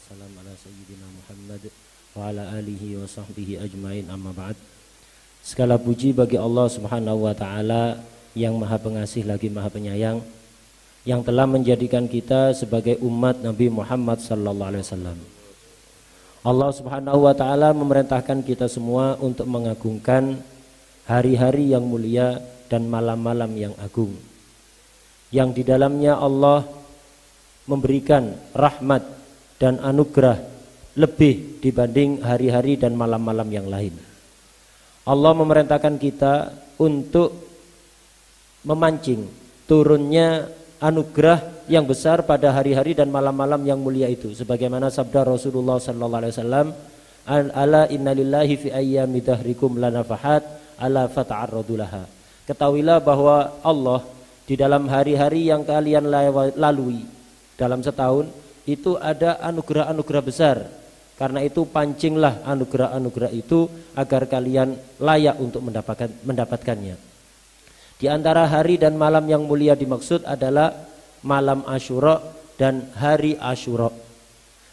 wassalam ala sayyidina Muhammad wa ala alihi wa sahbihi ajmain, amma ba'd. Segala puji bagi Allah Subhanahu wa taala yang Maha Pengasih lagi Maha Penyayang, yang telah menjadikan kita sebagai umat Nabi Muhammad sallallahu alaihi wasallam. Allah Subhanahu wa taala memerintahkan kita semua untuk mengagungkan hari-hari yang mulia dan malam-malam yang agung, yang di dalamnya Allah memberikan rahmat dan anugerah lebih dibanding hari-hari dan malam-malam yang lain. Allah memerintahkan kita untuk memancing turunnya anugerah yang besar pada hari-hari dan malam-malam yang mulia itu, sebagaimana sabda Rasulullah sallallahu alaihi wasallam, ala innalillahi fi ayyami dahrikum lanafahat ala fata'arradu laha. Ketahuilah bahwa Allah di dalam hari-hari yang kalian lalui dalam setahun itu ada anugerah-anugerah besar. Karena itu pancinglah anugerah-anugerah itu agar kalian layak untuk mendapatkannya. Di antara hari dan malam yang mulia dimaksud adalah malam Asyura dan hari Asyura.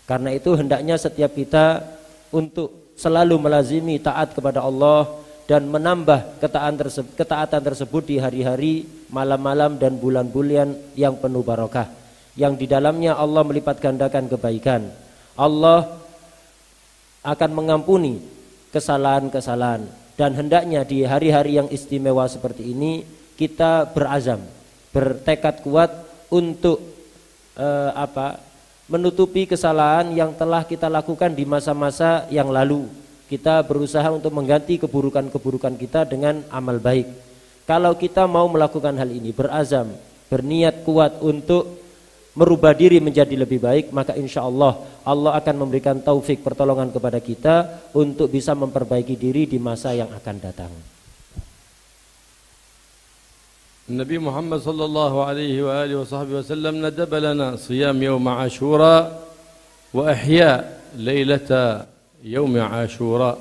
Karena itu hendaknya setiap kita untuk selalu melazimi taat kepada Allah dan menambah ketaatan tersebut di hari-hari, malam-malam dan bulan-bulan yang penuh barakah, yang di dalamnya Allah melipat gandakan kebaikan. Allah akan mengampuni kesalahan-kesalahan, dan hendaknya di hari-hari yang istimewa seperti ini kita berazam, bertekad kuat untuk menutupi kesalahan yang telah kita lakukan di masa-masa yang lalu. Kita berusaha untuk mengganti keburukan-keburukan kita dengan amal baik. Kalau kita mau melakukan hal ini, berazam, berniat kuat untuk merubah diri menjadi lebih baik, maka insya Allah Allah akan memberikan taufik pertolongan kepada kita untuk bisa memperbaiki diri di masa yang akan datang. Nabi Muhammad sallallahu alaihi wa alihi wa sahbihi wasallam nadaba lana siyam yawm Ashura wa ihya lailata yawm Ashura.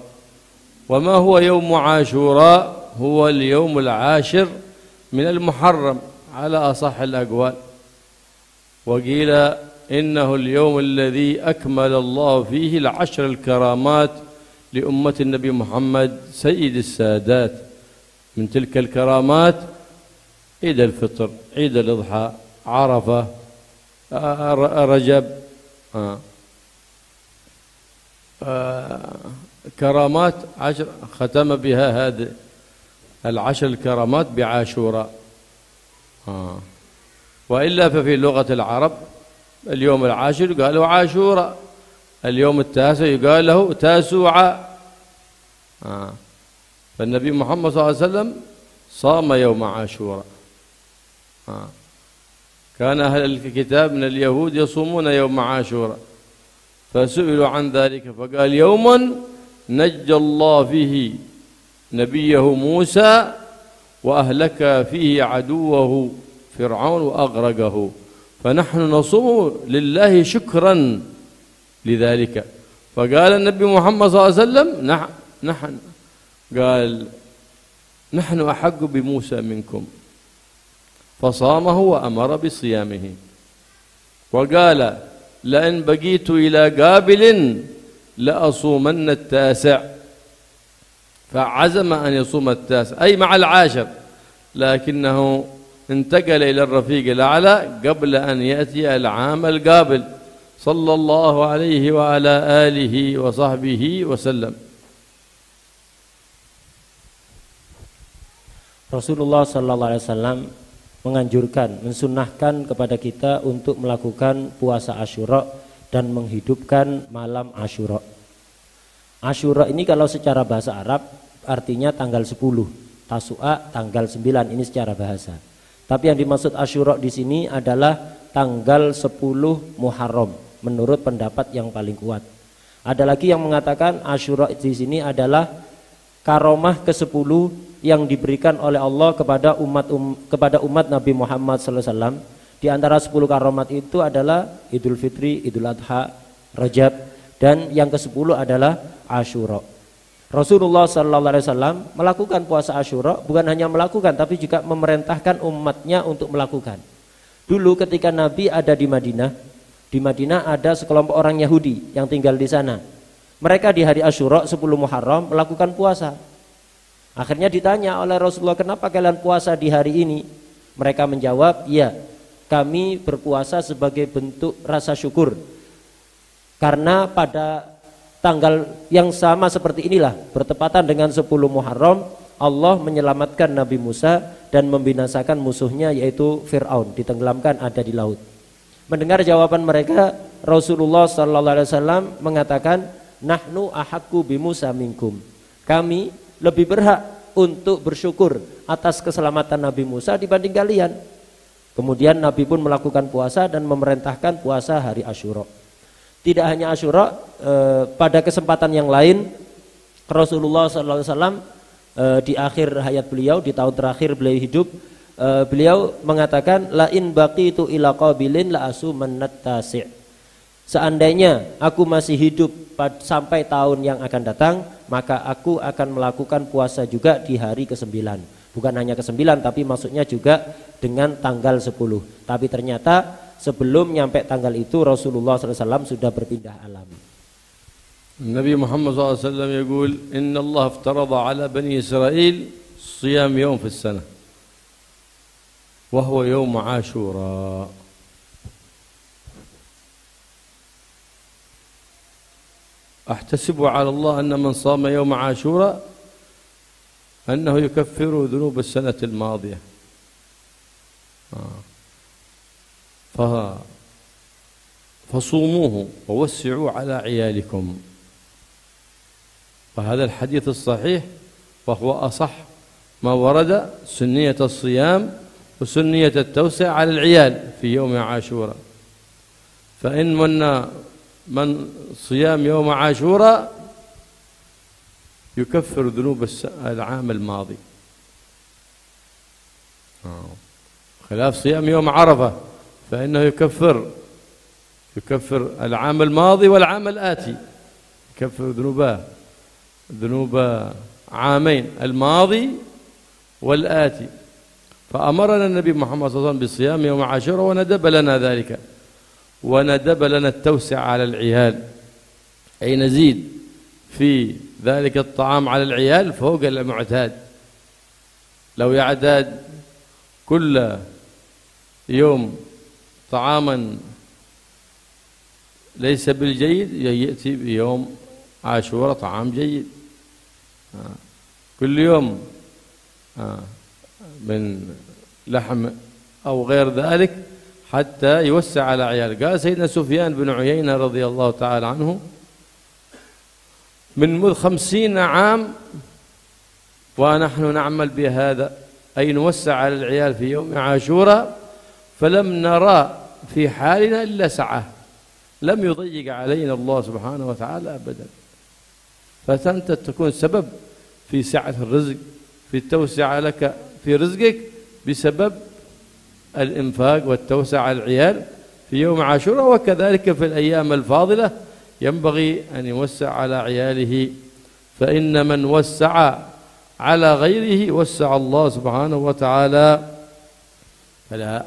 Wa ma huwa yawm Ashura? Huwa al-yawm al-ashir min al-Muharram ala asah al-aqwal. وقيل إنه اليوم الذي أكمل الله فيه العشر الكرامات لأمة النبي محمد سيد السادات. من تلك الكرامات عيد الفطر، عيد الأضحى، عرفة، رجب، كرامات عشر ختم بها هذه العشر الكرامات بعاشوراء. وإلا ففي لغة العرب اليوم العاشر يقال له عاشوراء، اليوم التاسع يقال له تاسوعاء. فالنبي محمد صلى الله عليه وسلم صام يوم عاشوراء. كان أهل الكتاب من اليهود يصومون يوم عاشوراء، فسئلوا عن ذلك فقال يوم نجى الله فيه نبيه موسى وأهلك فيه عدوه فرعون وأغرقه، فنحن نصوم لله شكرا لذلك. فقال النبي محمد صلى الله عليه وسلم نحن أحق بموسى منكم، فصامه وأمر بصيامه. وقال لئن بقيت إلى قابل لأصومن التاسع، فعزم أن يصوم التاسع أي مع العاشر، لكنه انتقل إلى الرفيق الأعلى قبل أن يأتي العام القابل صلى الله عليه وعلى آله وصحبه وسلم. Rasulullah sallallahu alaihi wasallam menganjurkan, mensunnahkan kepada kita untuk melakukan puasa Asyura dan menghidupkan malam Asyura. Asyura ini kalau secara bahasa Arab artinya tanggal 10, Tasu'a tanggal 9, ini secara bahasa. Tapi yang dimaksud Asyura di sini adalah tanggal 10 Muharram menurut pendapat yang paling kuat. Ada lagi yang mengatakan Asyura di sini adalah karomah ke-10 yang diberikan oleh Allah kepada umat Nabi Muhammad sallallahu alaihi wasallam. Di antara 10 karomat itu adalah Idul Fitri, Idul Adha, Rajab, dan yang ke-10 adalah Asyura. Rasulullah sallallahu alaihi wasallam melakukan puasa Asyura, bukan hanya melakukan tapi juga memerintahkan umatnya untuk melakukan. Dulu ketika Nabi ada di Madinah, Di Madinah ada sekelompok orang Yahudi yang tinggal di sana. Mereka di hari Asyura 10 Muharram melakukan puasa. Akhirnya ditanya oleh Rasulullah, kenapa kalian puasa di hari ini? Mereka menjawab, ya, kami berpuasa sebagai bentuk rasa syukur. Karena pada tanggal yang sama seperti inilah, bertepatan dengan 10 Muharram, Allah menyelamatkan Nabi Musa dan membinasakan musuhnya yaitu Fir'aun, ditenggelamkan ada di laut. Mendengar jawaban mereka, Rasulullah SAW mengatakan, nahnu ahakku bi Musa minkum. Kami lebih berhak untuk bersyukur atas keselamatan Nabi Musa dibanding kalian. Kemudian Nabi pun melakukan puasa dan memerintahkan puasa hari Asyura. Tidak hanya Asyura, pada kesempatan yang lain Rasulullah SAW di akhir hayat beliau, di tahun terakhir beliau hidup, beliau mengatakan, la in baqitu ila qabilin la asumanat tasi'. Seandainya aku masih hidup sampai tahun yang akan datang, maka aku akan melakukan puasa juga di hari ke-9. Bukan hanya ke-9, tapi maksudnya juga dengan tanggal 10. Tapi ternyata sebelum nyampe tanggal itu Rasulullah SAW sudah berpindah alam. Nabi Muhammad SAW yaqul, Inna Allah aftarada ala Bani Israel siyam yawm fi as-sanah, wa huwa yawm Ashura. أحتسب على الله أن من صام يوم عاشوراء أنه يكفر ذنوب السنة الماضية. فصوموه ووسعوا على عيالكم. وهذا الحديث الصحيح وهو أصح ما ورد سنية الصيام وسنية التوسع على العيال في يوم عاشوراء. فإن من صيام يوم عاشوراء يكفر ذنوب العام الماضي، خلاف صيام يوم عرفة فإنه يكفر العام الماضي والعام الآتي، يكفر ذنوب عامين الماضي والآتي. فأمرنا النبي محمد صلى الله عليه وسلم بصيام يوم عاشوراء وندب لنا ذلك، وندب لنا التوسع على العيال، أي نزيد في ذلك الطعام على العيال فوق المعتاد. لو يعتاد كل يوم طعاما ليس بالجيد يأتي بيوم عاشوراء طعام جيد. كل يوم من لحم أو غير ذلك حتى يوسع على عياله. قال سيدنا سفيان بن عيينة رضي الله تعالى عنه، من 50 عام ونحن نعمل بهذا، أي نوسع على العيال في يوم عاشوراء، فلم نرى في حالنا إلا سعة، لم يضيق علينا الله سبحانه وتعالى أبدا. فأنت تكون سبب في سعة الرزق، في التوسعة لك في رزقك بسبب الإنفاق والتوسع على العيال في يوم عاشوراء. وكذلك في الأيام الفاضلة ينبغي أن يوسع على عياله، فإن من وسع على غيره وسع الله سبحانه وتعالى.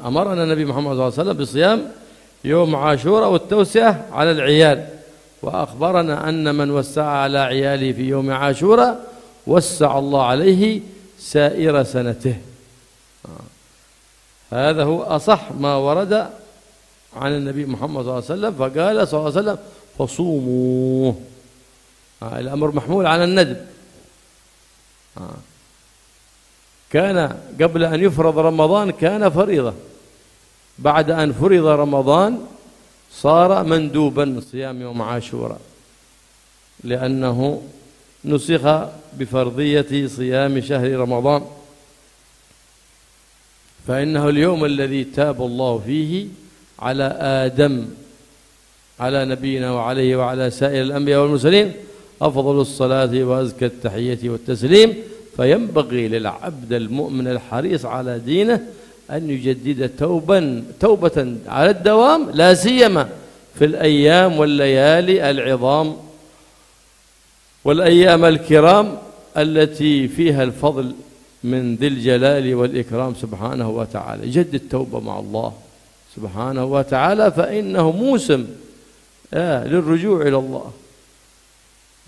أمرنا النبي محمد صلى الله عليه وسلم بصيام يوم عاشوراء والتوسعة على العيال، وأخبرنا أن من وسع على عياله في يوم عاشوراء وسع الله عليه سائر سنته. هذا هو أصح ما ورد عن النبي محمد صلى الله عليه وسلم. فقال صلى الله عليه وسلم فصوموه، الأمر محمول على الندب. كان قبل أن يفرض رمضان كان فريضة، بعد أن فرض رمضان صار مندوبا صيام يوم عاشوراء، لأنه نسخ بفرضية صيام شهر رمضان. فإنه اليوم الذي تاب الله فيه على آدم على نبينا وعليه وعلى سائر الأنبياء والمرسلين أفضل الصلاة وأزكى التحية والتسليم. فينبغي للعبد المؤمن الحريص على دينه أن يجدد توبة على الدوام، لا سيما في الأيام والليالي العظام والأيام الكرام التي فيها الفضل من ذي الجلال والإكرام سبحانه وتعالى. يجدد توبة مع الله سبحانه وتعالى فإنه موسم للرجوع إلى الله.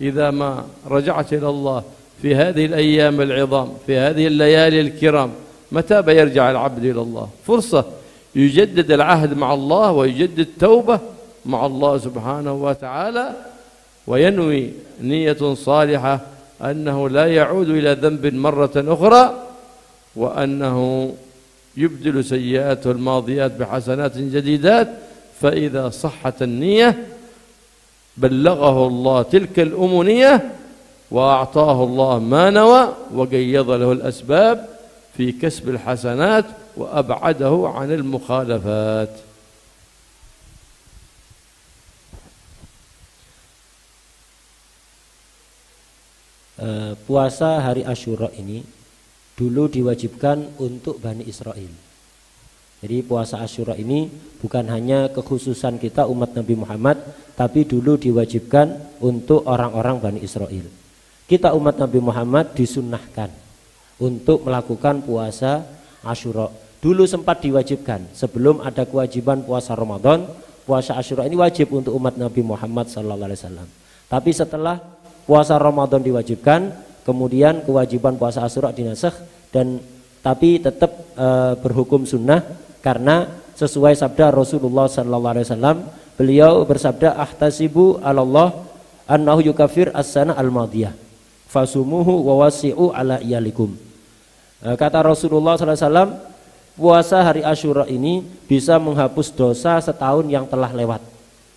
إذا ما رجعت إلى الله في هذه الأيام العظام في هذه الليالي الكرام متى بيرجع العبد إلى الله؟ فرصة يجدد العهد مع الله ويجدد التوبة مع الله سبحانه وتعالى وينوي نية صالحة أنه لا يعود إلى ذنب مرة أخرى وأنه يبدل سيئاته الماضيات بحسنات جديدات. فإذا صحت النية بلغه الله تلك الأمنية وأعطاه الله ما نوى وقيض له الأسباب في كسب الحسنات وأبعده عن المخالفات. Puasa hari Asyura ini dulu diwajibkan untuk Bani Israel. Jadi puasa Asyura ini bukan hanya kekhususan kita umat Nabi Muhammad, tapi dulu diwajibkan untuk orang-orang Bani Israel. Kita umat Nabi Muhammad disunnahkan untuk melakukan puasa Asyura. Dulu sempat diwajibkan sebelum ada kewajiban puasa Ramadan. Puasa Asyura ini wajib untuk umat Nabi Muhammad SAW. Tapi setelah puasa Ramadan diwajibkan, kemudian kewajiban puasa Asyura dinasakh dan tapi tetap berhukum sunnah karena sesuai sabda Rasulullah SAW. Beliau bersabda, ahtasibu alallah annahu yukafir as-sana al-madiyah fasumuhu wa wasi'u ala iyalikum. Kata Rasulullah SAW, puasa hari Asyura ini bisa menghapus dosa setahun yang telah lewat.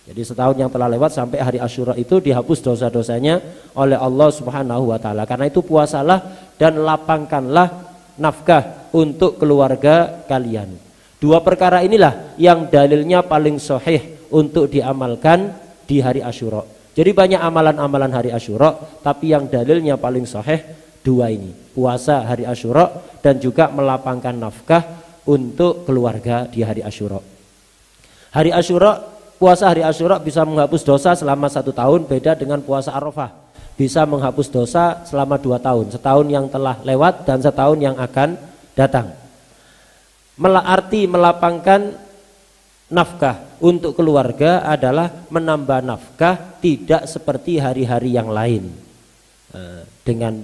Jadi setahun yang telah lewat sampai hari Asyura itu dihapus dosa-dosanya oleh Allah Subhanahu wa taala. Karena itu puasalah dan lapangkanlah nafkah untuk keluarga kalian. Dua perkara inilah yang dalilnya paling sahih untuk diamalkan di hari Asyura. Jadi banyak amalan-amalan hari Asyura, tapi yang dalilnya paling sahih dua ini. Puasa hari Asyura dan juga melapangkan nafkah untuk keluarga di hari Asyura. Hari Asyura, puasa hari Asyura bisa menghapus dosa selama 1 tahun, beda dengan puasa Arafah. Bisa menghapus dosa selama 2 tahun, setahun yang telah lewat dan setahun yang akan datang. Arti melapangkan nafkah untuk keluarga adalah menambah nafkah tidak seperti hari-hari yang lain. Dengan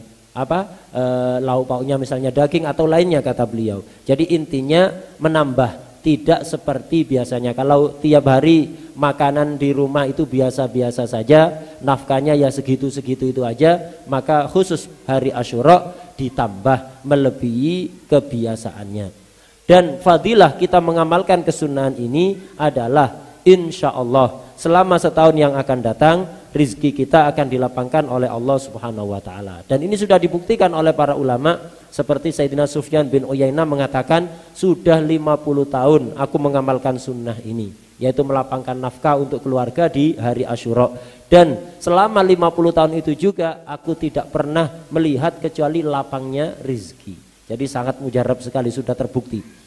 lauk pauknya misalnya daging atau lainnya kata beliau. Jadi intinya menambah, tidak seperti biasanya. Kalau tiap hari makanan di rumah itu biasa-biasa saja, nafkahnya ya segitu-segitu itu aja, maka khusus hari Asyura ditambah melebihi kebiasaannya. Dan fadilah kita mengamalkan kesunahan ini adalah insya Allah selama setahun yang akan datang rizki kita akan dilapangkan oleh Allah Subhanahu wa taala. Dan ini sudah dibuktikan oleh para ulama, seperti Sayyidina Sufyan bin Uyainah mengatakan, sudah 50 tahun aku mengamalkan sunnah ini, yaitu melapangkan nafkah untuk keluarga di hari Asyura. Dan selama 50 tahun itu juga aku tidak pernah melihat kecuali lapangnya rizki. Jadi sangat mujarab sekali, sudah terbukti.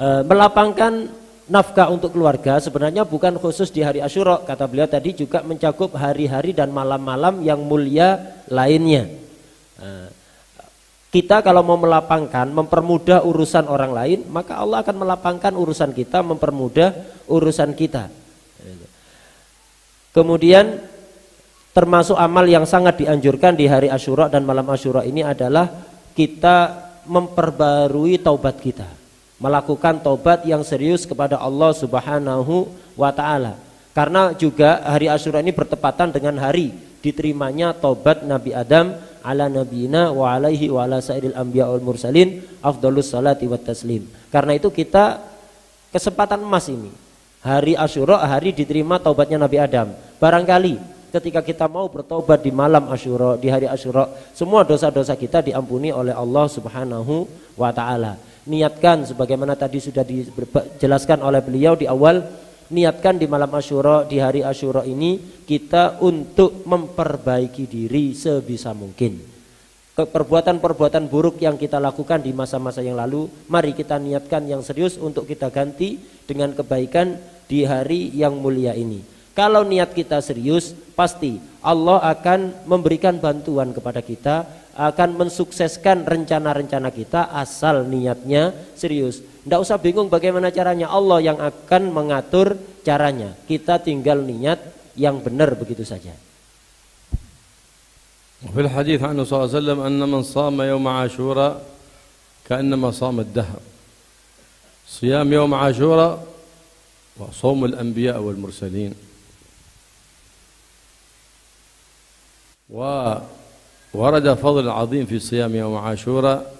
Melapangkan nafkah untuk keluarga sebenarnya bukan khusus di hari Asyura, kata beliau tadi, juga mencakup hari-hari dan malam-malam yang mulia lainnya. Kita kalau mau melapangkan, mempermudah urusan orang lain, maka Allah akan melapangkan urusan kita, mempermudah urusan kita. Kemudian termasuk amal yang sangat dianjurkan di hari Asyura dan malam Asyura ini adalah kita memperbarui taubat kita, melakukan taubat yang serius kepada Allah Subhanahu wa taala. Karena juga hari Asyura ini bertepatan dengan hari diterimanya taubat Nabi Adam ala nabiyina wa alaihi wa ala sairil anbiya wal mursalin afdhalus salati wat taslim. Karena itu kita kesempatan emas ini. Hari Asyura, hari diterima taubatnya Nabi Adam. Barangkali ketika kita mau bertobat di malam Asyura, di hari Asyura, semua dosa-dosa kita diampuni oleh Allah Subhanahu wa taala. Niatkan sebagaimana tadi sudah dijelaskan oleh beliau di awal, niatkan di malam Asyura, di hari Asyura ini kita untuk memperbaiki diri sebisa mungkin. Perbuatan-perbuatan buruk yang kita lakukan di masa-masa yang lalu, mari kita niatkan yang serius untuk kita ganti dengan kebaikan di hari yang mulia ini. Kalau niat kita serius, pasti Allah akan memberikan bantuan kepada kita, akan mensukseskan rencana-rencana kita asal niatnya serius. Tidak usah bingung bagaimana caranya, Allah yang akan mengatur caranya. Kita tinggal niat yang benar begitu saja. وفي الحديث عنه صلى الله عليه وسلم أن من صام يوم عاشوراء كأنما صام الدهر. صيام يوم عاشوراء وصوم الأنبياء والمرسلين. وورد فضل عظيم في صيام يوم عاشوراء،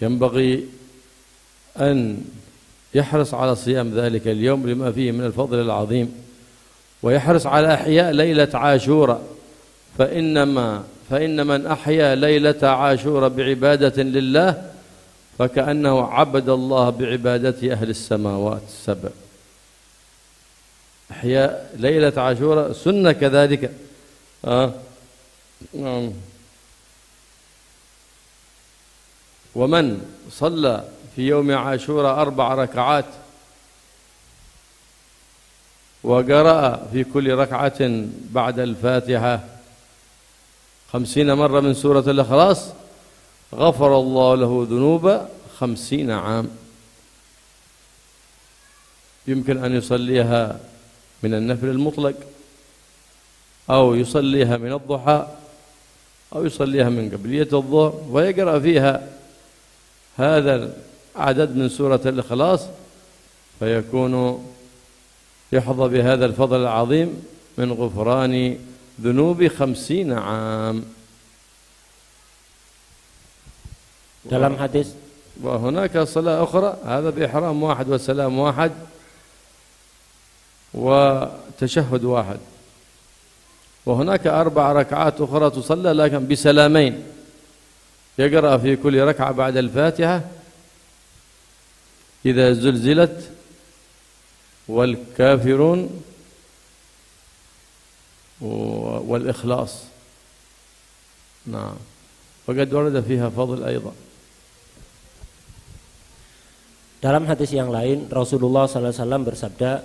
ينبغي أن يحرص على صيام ذلك اليوم لما فيه من الفضل العظيم، ويحرص على إحياء ليلة عاشوراء، فإن من أحيا ليلة عاشوراء بعبادة لله فكأنه عبد الله بعبادة أهل السماوات السبع. إحياء ليلة عاشوراء سنة كذلك. ومن صلى في يوم عاشوراء 4 ركعات وقرأ في كل ركعة بعد الفاتحة 50 مرة من سورة الإخلاص غفر الله له ذنوب 50 عام. يمكن أن يصليها من النفل المطلق، أو يصليها من الضحى، أو يصليها من قبلية الظهر، ويقرأ فيها هذا العدد من سورة الإخلاص، فيكون يحظى بهذا الفضل العظيم من غفران ذنوب 50 عام. Dalam hadis, وهناك صلاة أخرى هذا بإحرام واحد وسلام واحد وتشهد واحد، وهناك 4 ركعات أخرى تصلى لكن بسلامين، يقرأ في كل ركعة بعد الفاتحة إذا زلزلت والكافرون والإخلاص. نعم، وقد ورد فيها فضل أيضا. dalam hadis yang lain Rasulullah SAW bersabda,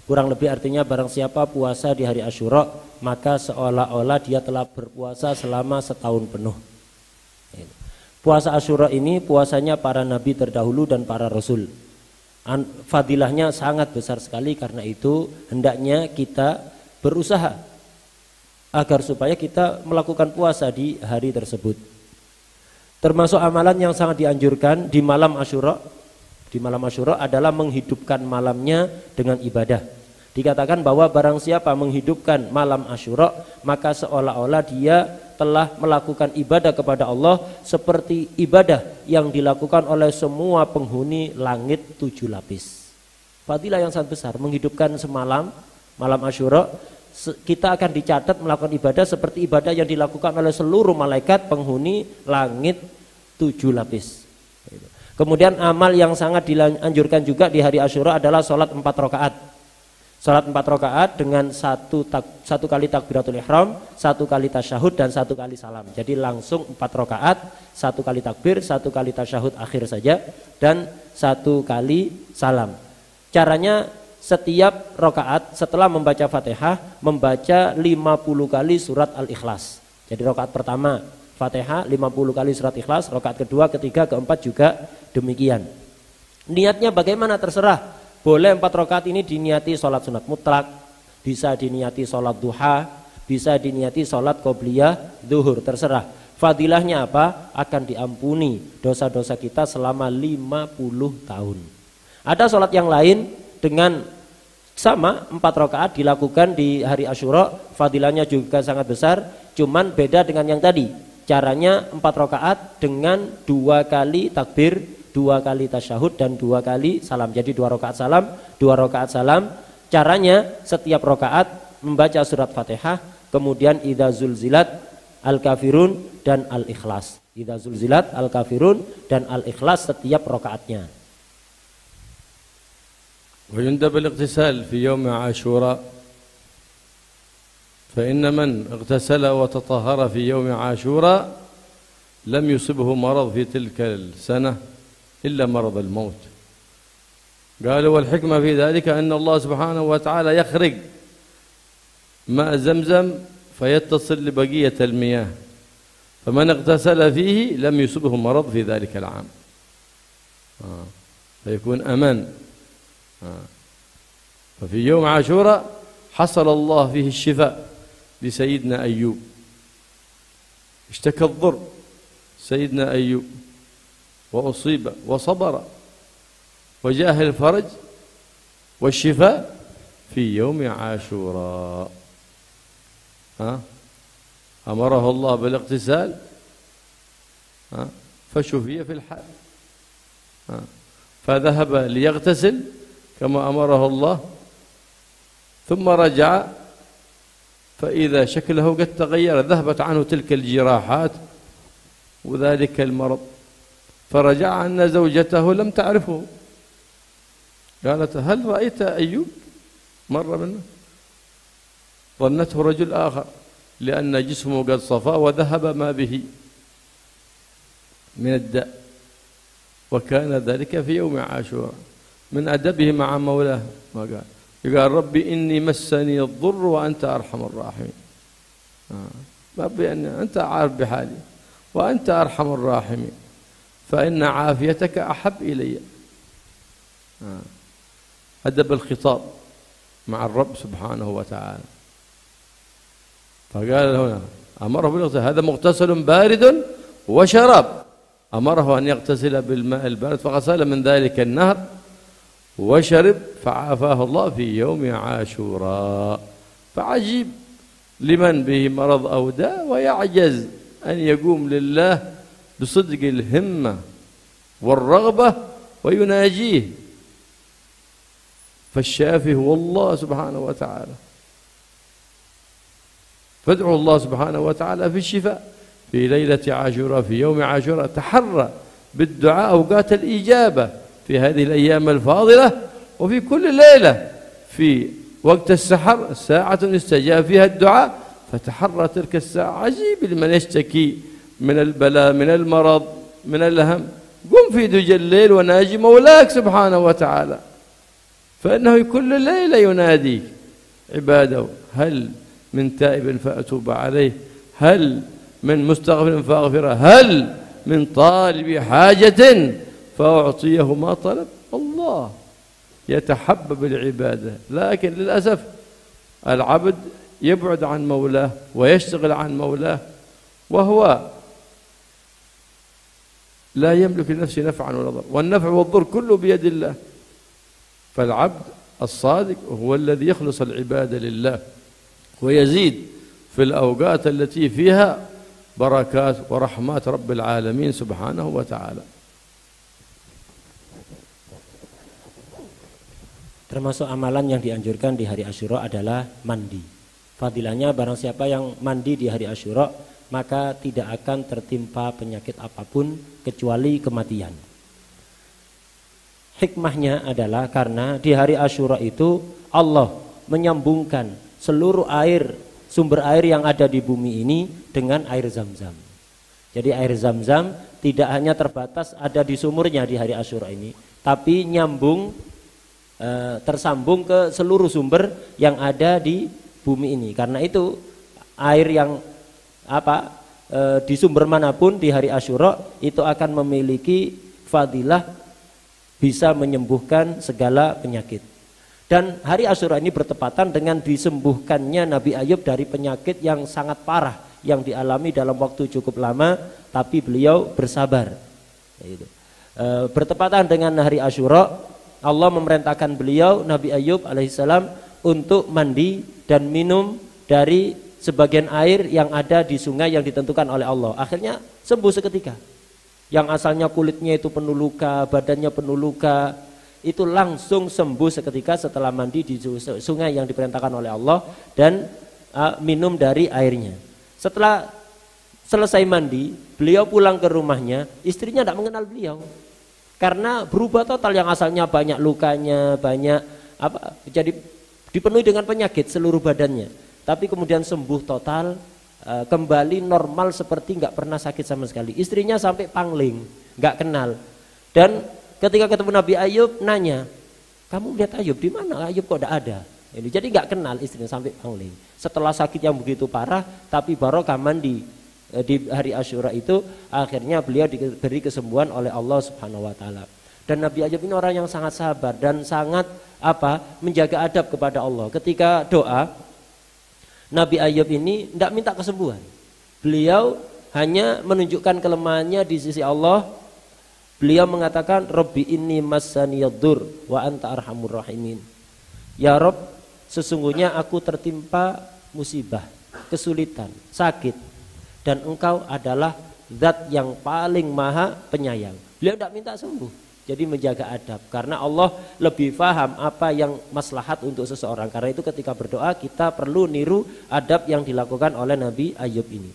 kurang lebih artinya barang siapa puasa di hari Asyura maka seolah-olah dia telah berpuasa selama setahun penuh. Puasa Asyura ini puasanya para nabi terdahulu dan para rasul. Fadilahnya sangat besar sekali, karena itu hendaknya kita berusaha agar supaya kita melakukan puasa di hari tersebut. Termasuk amalan yang sangat dianjurkan di malam Asyura. Di malam Asyura adalah menghidupkan malamnya dengan ibadah. Dikatakan bahwa barang siapa menghidupkan malam Asyura maka seolah-olah dia telah melakukan ibadah kepada Allah seperti ibadah yang dilakukan oleh semua penghuni langit 7 lapis. Fadilah yang sangat besar, menghidupkan semalam malam Asyura, kita akan dicatat melakukan ibadah seperti ibadah yang dilakukan oleh seluruh malaikat penghuni langit 7 lapis. Kemudian amal yang sangat dianjurkan juga di hari Asyura adalah sholat 4 rakaat. Sholat 4 rakaat dengan satu kali takbiratul ihram, 1 kali tasyahud, dan 1 kali salam. Jadi langsung 4 rakaat, 1 kali takbir, 1 kali tasyahud akhir saja, dan 1 kali salam. Caranya setiap rakaat setelah membaca Fatihah membaca 50 kali surat Al-Ikhlas. Jadi rakaat pertama Fatihah 50 kali surat Ikhlas, rakaat kedua, ketiga, keempat juga demikian. Niatnya bagaimana terserah. Boleh 4 rakaat ini diniati sholat sunat mutlak, bisa diniati sholat duha, bisa diniati sholat qobliyah zuhur, terserah. Fadilahnya apa? Akan diampuni dosa-dosa kita selama 50 tahun. Ada sholat yang lain dengan sama 4 rakaat dilakukan di hari Asyura, fadilahnya juga sangat besar, cuman beda dengan yang tadi. Caranya 4 rakaat dengan 2 kali takbir, 2 kali tasyahud, dan 2 kali salam. Jadi 2 rakaat salam, 2 rakaat salam. Caranya setiap rakaat membaca surat Fatihah, kemudian idza zulzilat al-kafirun dan al-ikhlas. Idza zulzilat al-kafirun dan al-ikhlas setiap rakaatnya. Wa yundab al-ightisal fi yawm Ashura. فإن من اغتسل وتطهر في يوم عاشوراء لم يصبه مرض في تلك السنة إلا مرض الموت. قالوا والحكمة في ذلك أن الله سبحانه وتعالى يخرج ماء زمزم فيتصل لبقية المياه، فمن اغتسل فيه لم يصبه مرض في ذلك العام. فيكون أمان. ففي يوم عاشوراء حصل الله فيه الشفاء لسيدنا أيوب، اشتكى الضر سيدنا أيوب وأصيب وصبر، وجاء الفرج والشفاء في يوم عاشوراء. أمره الله بالاغتسال فشفي في الحال، فذهب ليغتسل كما أمره الله، ثم رجع فإذا شكله قد تغير، ذهبت عنه تلك الجراحات وذلك المرض، فرجع أن زوجته لم تعرفه، قالت هل رأيت أيوب؟ مر منه، ظنته رجل آخر لأن جسمه قد صفى وذهب ما به من الداء، وكان ذلك في يوم عاشوراء. من أدبه مع مولاه ما قال ربي إني مسني الضر وأنت أرحم الراحمين. ربي أنت عارف بحالي وأنت أرحم الراحمين، فإن عافيتك أحب إلي. أدب الخطاب مع الرب سبحانه وتعالى. فقال هنا أمره بالاغتسال، هذا مغتسل بارد وشراب، أمره أن يغتسل بالماء البارد فغسل من ذلك النهر وشرب فعافاه الله في يوم عاشوراء. فعجيب لمن به مرض أو داء ويعجز أن يقوم لله بصدق الهمة والرغبة ويناجيه، فالشافي هو الله سبحانه وتعالى. فادعوا الله سبحانه وتعالى في الشفاء في ليلة عاشوراء، في يوم عاشوراء. تحرى بالدعاء أوقات الإجابة في هذه الأيام الفاضلة، وفي كل ليلة في وقت السحر ساعة يستجاب فيها الدعاء، فتحرى تلك الساعة. عجيب لمن يشتكي من البلاء، من المرض، من الهم، قم في دجى الليل وناجي مولاك سبحانه وتعالى، فإنه كل ليلة ينادي عباده: هل من تائب فأتوب عليه، هل من مستغفر فأغفره، هل من طالب حاجة فأعطيه ما طلب. الله يتحبب العبادة، لكن للأسف العبد يبعد عن مولاه ويشتغل عن مولاه، وهو لا يملك لنفسه نفعا ولا ضر، والنفع والضر كله بيد الله. فالعبد الصادق هو الذي يخلص العبادة لله ويزيد في الأوقات التي فيها بركات ورحمات رب العالمين سبحانه وتعالى. Termasuk amalan yang dianjurkan di hari Asyura adalah mandi. Fadilahnya barang siapa yang mandi di hari Asyura, maka tidak akan tertimpa penyakit apapun kecuali kematian. Hikmahnya adalah karena di hari Asyura itu Allah menyambungkan seluruh air, sumber air yang ada di bumi ini dengan air Zam-Zam. Jadi air Zam-Zam tidak hanya terbatas ada di sumurnya di hari Asyura ini, tapi nyambung, tersambung ke seluruh sumber yang ada di bumi ini. Karena itu air yang di sumber manapun di hari Asyura itu akan memiliki fadilah bisa menyembuhkan segala penyakit. Dan hari Asyura ini bertepatan dengan disembuhkannya Nabi Ayub dari penyakit yang sangat parah yang dialami dalam waktu cukup lama, tapi beliau bersabar. Bertepatan dengan hari Asyura, Allah memerintahkan beliau Nabi Ayub alaihissalam untuk mandi dan minum dari sebagian air yang ada di sungai yang ditentukan oleh Allah. Akhirnya sembuh seketika. Yang asalnya kulitnya itu penuh luka, badannya penuh luka, itu langsung sembuh seketika setelah mandi di sungai yang diperintahkan oleh Allah dan minum dari airnya. Setelah selesai mandi, beliau pulang ke rumahnya, istrinya tidak mengenal beliau. Karena berubah total, yang asalnya banyak lukanya, banyak jadi dipenuhi dengan penyakit seluruh badannya. Tapi kemudian sembuh total, kembali normal seperti nggak pernah sakit sama sekali. Istrinya sampai pangling, nggak kenal. Dan ketika ketemu Nabi Ayub nanya, kamu lihat Ayub di mana? Ayub kok tidak ada. Jadi nggak kenal istrinya sampai pangling. Setelah sakit yang begitu parah, tapi barokah mandi di hari Asyura itu, akhirnya beliau diberi kesembuhan oleh Allah Subhanahu wa taala. Dan Nabi Ayub ini orang yang sangat sabar dan sangat menjaga adab kepada Allah. Ketika doa, Nabi Ayub ini tidak minta kesembuhan. Beliau hanya menunjukkan kelemahannya di sisi Allah. Beliau mengatakan, Rabbi inni massaniyaddur wa anta arhamur rahimin. Ya Rabb, sesungguhnya aku tertimpa musibah, kesulitan, sakit, dan engkau adalah zat yang paling maha penyayang. Beliau tidak minta sembuh. Jadi menjaga adab, karena Allah lebih paham apa yang maslahat untuk seseorang. Karena itu ketika berdoa kita perlu niru adab yang dilakukan oleh Nabi Ayub ini.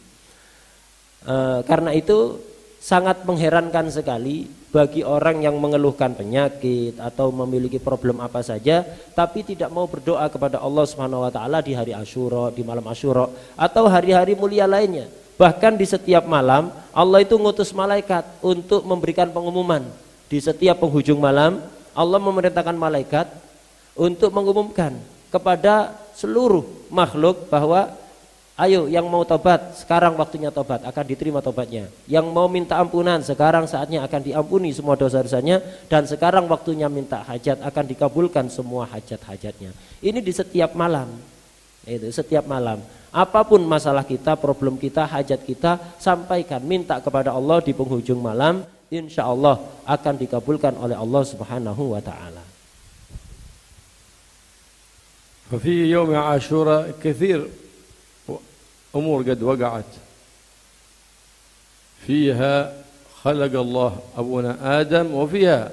Karena itu sangat mengherankan sekali bagi orang yang mengeluhkan penyakit atau memiliki problem apa saja, tapi tidak mau berdoa kepada Allah Subhanahu Wa Taala di hari Asyura, di malam Asyura, atau hari-hari mulia lainnya. Bahkan di setiap malam Allah itu ngutus malaikat untuk memberikan pengumuman. Di setiap penghujung malam Allah memerintahkan malaikat untuk mengumumkan kepada seluruh makhluk bahwa ayo yang mau tobat, sekarang waktunya tobat, akan diterima tobatnya. Yang mau minta ampunan, sekarang saatnya akan diampuni semua dosa-dosanya. Dan sekarang waktunya minta hajat, akan dikabulkan semua hajat-hajatnya. Ini di setiap malam. Itu setiap malam. Apapun masalah kita, problem kita, hajat kita, sampaikan, minta kepada Allah di penghujung malam. Insya Allah akan dikabulkan oleh Allah Subhanahu wa Ta'ala. ففي يوم عاشوراء كثير أمور قد وقعت فيها خلق الله أبونا آدم وفيها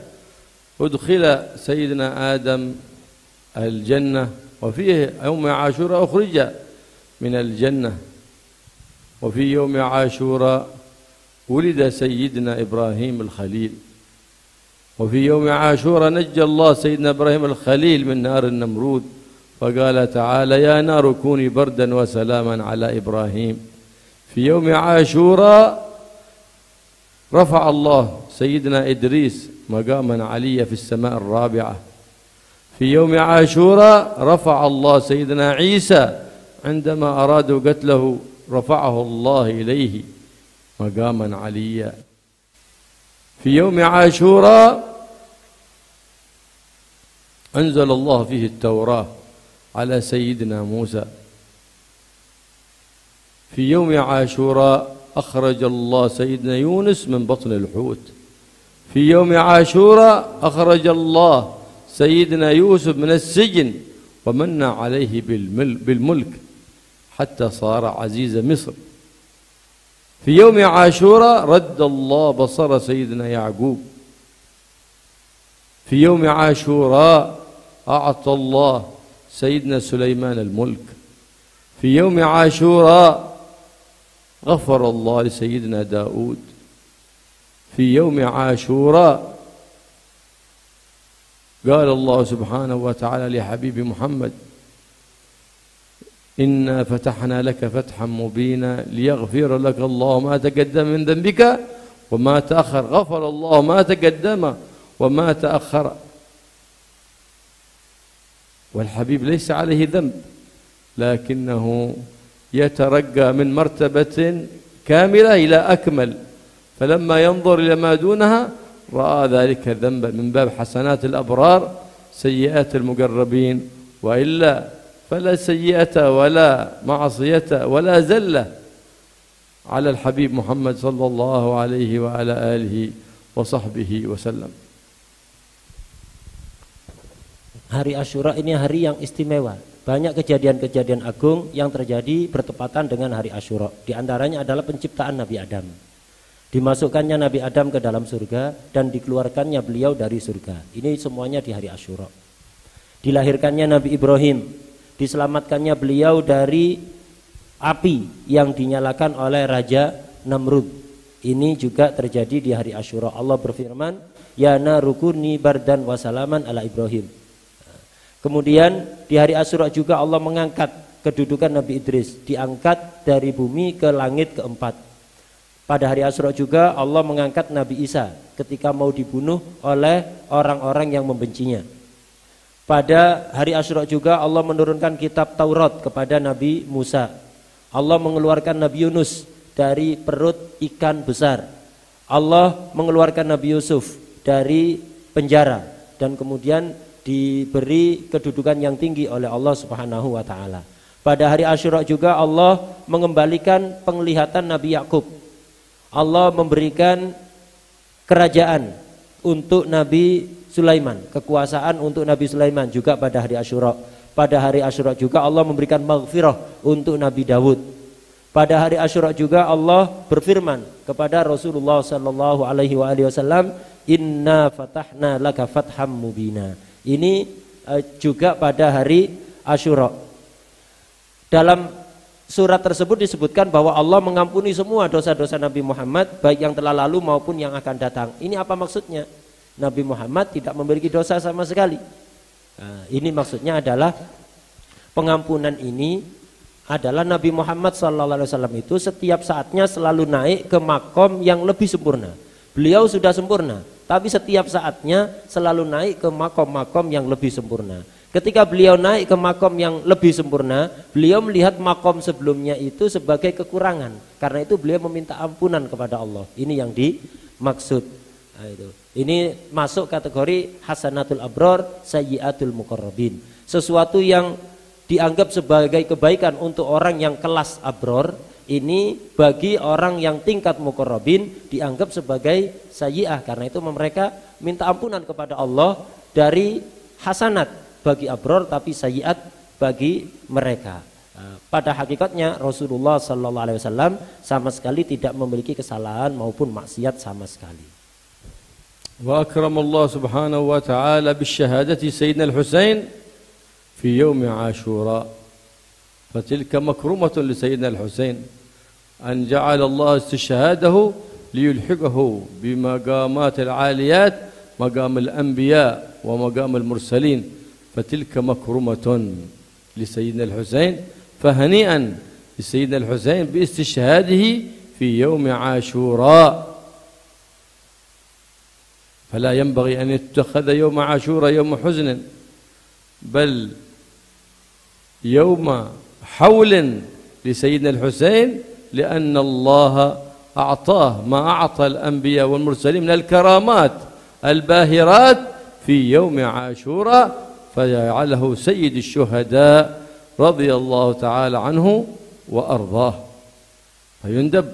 أدخل سيدنا آدم الجنة وفيه يوم عاشوراء أخرج من الجنة وفي يوم عاشوراء ولد سيدنا إبراهيم الخليل وفي يوم عاشوراء نجى الله سيدنا إبراهيم الخليل من نار النمرود فقال تعالى يا نار كوني بردا وسلاما على إبراهيم في يوم عاشوراء رفع الله سيدنا إدريس مقاما عليا في السماء الرابعة في يوم عاشوراء رفع الله سيدنا عيسى عندما أرادوا قتله رفعه الله إليه مقاما عليا في يوم عاشوراء أنزل الله فيه التوراة على سيدنا موسى في يوم عاشوراء أخرج الله سيدنا يونس من بطن الحوت في يوم عاشوراء أخرج الله سيدنا يوسف من السجن ومن عليه بالملك حتى صار عزيز مصر في يوم عاشوراء رد الله بصر سيدنا يعقوب في يوم عاشوراء أعطى الله سيدنا سليمان الملك في يوم عاشوراء غفر الله لسيدنا داود في يوم عاشوراء قال الله سبحانه وتعالى لحبيب محمد إنا فتحنا لك فتحا مبينا ليغفر لك الله ما تقدم من ذنبك وما تأخر غفر الله ما تقدم وما تأخر والحبيب ليس عليه ذنب لكنه يترقى من مرتبة كاملة إلى أكمل فلما ينظر إلى ما دونها رأى ذلك ذنبا من باب حسنات الأبرار سيئات المقربين وإلا فلا سيئة ولا معصية ولا زلة على الحبيب محمد صلى الله عليه وعلى آله وصحبه وسلم. Hari Asyura ini hari yang istimewa. Banyak kejadian-kejadian agung yang terjadi bertepatan dengan hari Asyura. Di antaranya adalah penciptaan Nabi Adam. Dimasukkannya Nabi Adam ke dalam surga dan dikeluarkannya beliau dari surga. Ini semuanya di hari Asyura. Dilahirkannya Nabi Ibrahim, diselamatkannya beliau dari api yang dinyalakan oleh Raja Namrud. Ini juga terjadi di hari Asyura. Allah berfirman, "Ya narukuni bardan wa salaman ala Ibrahim." Kemudian di hari Asyura juga Allah mengangkat kedudukan Nabi Idris, diangkat dari bumi ke langit keempat. Pada hari Asyura juga Allah mengangkat Nabi Isa ketika mau dibunuh oleh orang-orang yang membencinya. Pada hari Asyura juga Allah menurunkan kitab Taurat kepada Nabi Musa. Allah mengeluarkan Nabi Yunus dari perut ikan besar. Allah mengeluarkan Nabi Yusuf dari penjara dan kemudian diberi kedudukan yang tinggi oleh Allah Subhanahu wa taala. Pada hari Asyura juga Allah mengembalikan penglihatan Nabi Yakub. Allah memberikan kerajaan untuk Nabi Sulaiman, kekuasaan untuk Nabi Sulaiman juga pada hari Asyura. Pada hari Asyura juga Allah memberikan maghfirah untuk Nabi Dawud. Pada hari Asyura juga Allah berfirman kepada Rasulullah sallallahu alaihi wasallam, "Inna fatahna laka fatham mubina." Ini juga pada hari Asyura. Dalam surat tersebut disebutkan bahwa Allah mengampuni semua dosa-dosa Nabi Muhammad, baik yang telah lalu maupun yang akan datang. Ini apa maksudnya? Nabi Muhammad tidak memiliki dosa sama sekali. Nah, ini maksudnya adalah pengampunan ini adalah Nabi Muhammad SAW itu setiap saatnya selalu naik ke makom yang lebih sempurna. Beliau sudah sempurna, tapi setiap saatnya selalu naik ke makom-makom yang lebih sempurna. Ketika beliau naik ke makom yang lebih sempurna, beliau melihat makom sebelumnya itu sebagai kekurangan. Karena itu beliau meminta ampunan kepada Allah. Ini yang dimaksud. Nah, itu. Ini masuk kategori hasanatul abror, sayyiatul muqarrabin. Sesuatu yang dianggap sebagai kebaikan untuk orang yang kelas abror, ini bagi orang yang tingkat muqarrabin dianggap sebagai sayyi'ah. Karena itu mereka minta ampunan kepada Allah dari hasanat bagi abror tapi sayyi'at bagi mereka. Pada hakikatnya Rasulullah SAW sama sekali tidak memiliki kesalahan maupun maksiat sama sekali. وأكرم الله سبحانه وتعالى بالشهادة سيدنا الحسين في يوم عاشوراء، فتلك مكرمة لسيدنا الحسين أن جعل الله استشهاده ليلحقه بمقامات العاليات، مقام الأنبياء ومقام المرسلين، فتلك مكرمة لسيدنا الحسين، فهنيئا لسيدنا الحسين باستشهاده في يوم عاشوراء. فلا ينبغي أن يتخذ يوم عاشوراء يوم حزن، بل يوم حول لسيدنا الحسين، لأن الله أعطاه ما أعطى الأنبياء والمرسلين من الكرامات الباهرات في يوم عاشوراء، فجعله سيد الشهداء رضي الله تعالى عنه وأرضاه. فيندب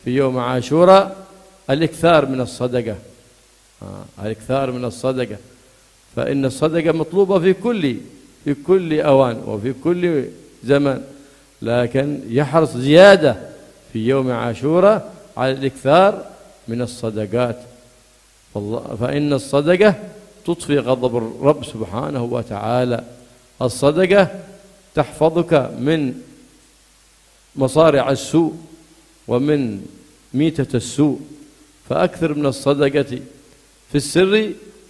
في يوم عاشوراء الإكثار من الصدقة، الإكثار من الصدقة، فإن الصدقة مطلوبة في كل أوان وفي كل زمان، لكن يحرص زيادة في يوم عاشوراء على الإكثار من الصدقات، فإن الصدقة تطفي غضب الرب سبحانه وتعالى. الصدقة تحفظك من مصارع السوء ومن ميتة السوء، فأكثر من الصدقة في السر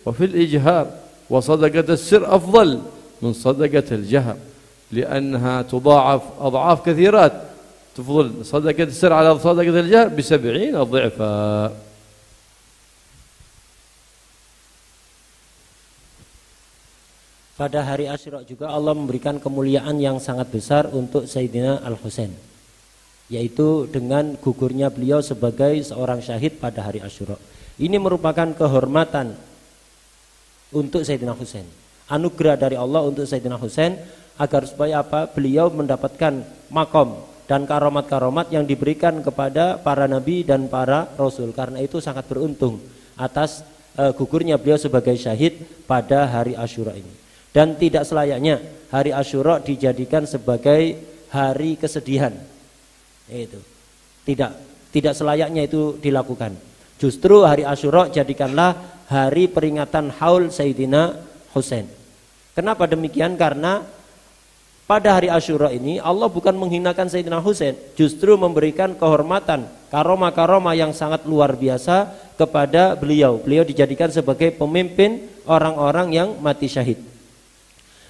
وفي الإجهار، وصدقة السر أفضل من صدقة الجهر، لأنها تضاعف أضعاف كثيرات، تفضل صدقة السر على صدقة الجهر ب70 ضعفا. Pada hari Asyura juga Allah memberikan kemuliaan yang sangat besar untuk Sayyidina Al-Husain, yaitu dengan gugurnya beliau sebagai seorang syahid pada hari Asyura. Ini merupakan kehormatan untuk Sayyidina Husain, anugerah dari Allah untuk Sayyidina Husain, agar supaya apa? Beliau mendapatkan makom dan karomat-karomat yang diberikan kepada para nabi dan para rasul. Karena itu sangat beruntung atas gugurnya beliau sebagai syahid pada hari Asyura ini. Dan tidak selayaknya hari Asyura dijadikan sebagai hari kesedihan. Itu tidak selayaknya itu dilakukan. Justru hari Asyura jadikanlah hari peringatan haul Sayyidina Husain. Kenapa demikian? Karena pada hari Asyura ini Allah bukan menghinakan Sayyidina Husain, justru memberikan kehormatan, karomah-karomah yang sangat luar biasa kepada beliau. Beliau dijadikan sebagai pemimpin orang-orang yang mati syahid.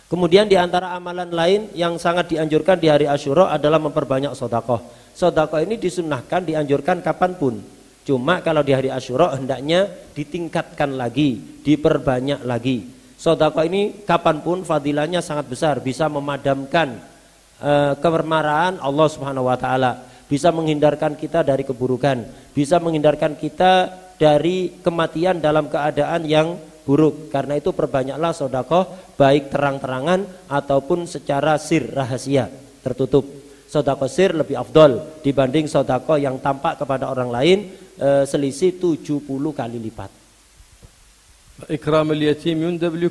Kemudian di antara amalan lain yang sangat dianjurkan di hari Asyura adalah memperbanyak sedekah. Sedekah ini disunnahkan, dianjurkan kapanpun. Cuma kalau di hari Asyura hendaknya ditingkatkan lagi, diperbanyak lagi. Sedekah ini kapanpun fadilahnya sangat besar, bisa memadamkan kemarahan Allah Subhanahu wa taala, bisa menghindarkan kita dari keburukan, bisa menghindarkan kita dari kematian dalam keadaan yang buruk. Karena itu perbanyaklah sedekah baik terang-terangan ataupun secara sir, rahasia, tertutup. Sedekah sir lebih afdol dibanding sedekah yang tampak kepada orang lain, selisih 70 kali lipat. إكرام اليتيم يندب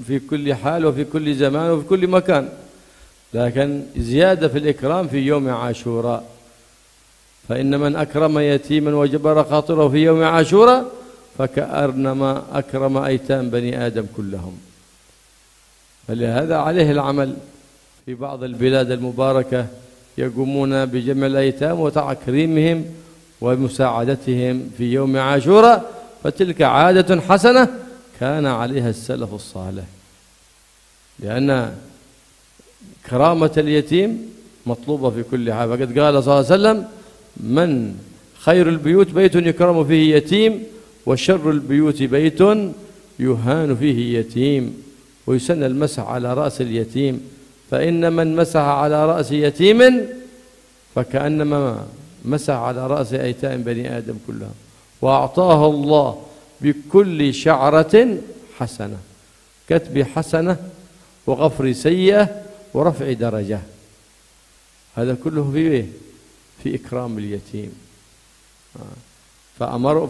في كل حال وفي كل زمان وفي كل مكان، لكن زيادة في الإكرام في يوم عاشوراء، فإن من أكرم يتيما وجبر خاطره في يوم عاشوراء فكأنما أكرم أيتام بني آدم كلهم. فلهذا عليه العمل في بعض البلاد المباركة، يقومون بجمع الأيتام وتكريمهم ومساعدتهم في يوم عاشوراء، فتلك عادة حسنة كان عليها السلف الصالح، لأن كرامة اليتيم مطلوبة في كل حال. فقد قال صلى الله عليه وسلم: من خير البيوت بيت يكرم فيه يتيم، وشر البيوت بيت يهان فيه يتيم. ويسن المسح على رأس اليتيم، فإن من مسح على رأس يتيم فكأنما مسح على رأس أيتام بني آدم كلهم، وأعطاه الله بكل شعرة حسنة، كتب حسنة وغفر سيئة ورفع درجة. هذا كله في إكرام اليتيم.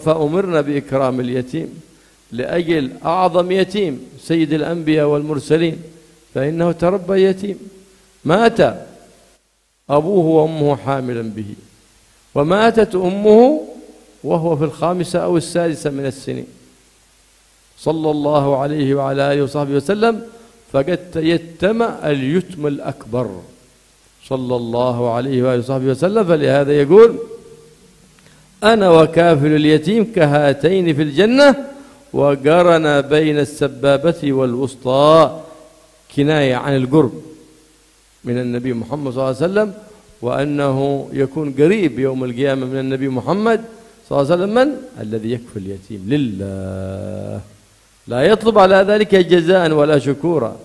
فأمرنا بإكرام اليتيم لأجل أعظم يتيم سيد الأنبياء والمرسلين، فإنه تربى يتيم، مات أبوه وأمه حاملا به، وماتت أمه وهو في 5 أو 6 من السنين، صلى الله عليه وعلى آله وصحبه وسلم، فقد يتم اليتم الأكبر صلى الله عليه وآله وصحبه وسلم. فلهذا يقول: أنا وكافل اليتيم كهاتين في الجنة، وقرن بين السبابة والوسطى، كناية عن القرب من النبي محمد صلى الله عليه وسلم، وأنه يكون قريب يوم القيامة من النبي محمد صلى الله عليه وسلم. من الذي يكفل اليتيم؟ لله، لا يطلب على ذلك جزاء ولا شكورا.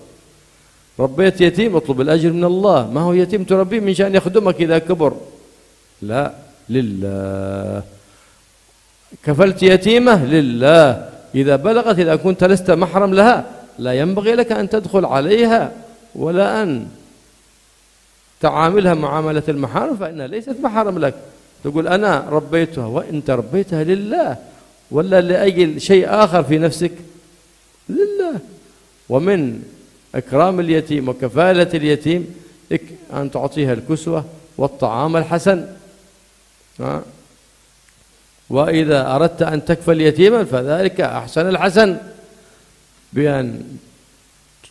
ربيت يتيم اطلب الأجر من الله، ما هو يتيم تربيه من شأن يخدمك إذا كبر، لا، لله. كفلت يتيمة لله، إذا بلغت، إذا كنت لست محرم لها لا ينبغي لك أن تدخل عليها ولا أن تعاملها معاملة المحارم، فإنها ليست محرم لك. تقول أنا ربيتها، وأنت ربيتها لله ولا لأجل شيء آخر في نفسك؟ لله. ومن إكرام اليتيم وكفالة اليتيم أن تعطيها الكسوة والطعام الحسن. وإذا أردت أن تكفل يتيما فذلك أحسن الحسن، بأن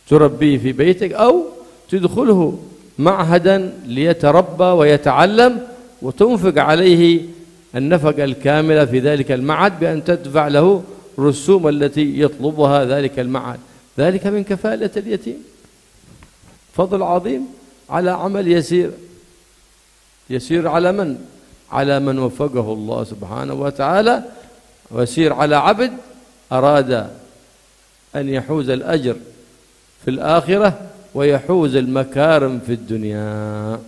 تربيه في بيتك أو تدخله معهدا ليتربى ويتعلم، وتنفق عليه النفقة الكاملة في ذلك المعهد بأن تدفع له الرسوم التي يطلبها ذلك المعهد. ذلك من كفالة اليتيم، فضل عظيم على عمل يسير. يسير على من؟ على من وفقه الله سبحانه وتعالى، ويسير على عبد أراد أن يحوز الأجر في الآخرة ويحوز المكارم في الدنيا.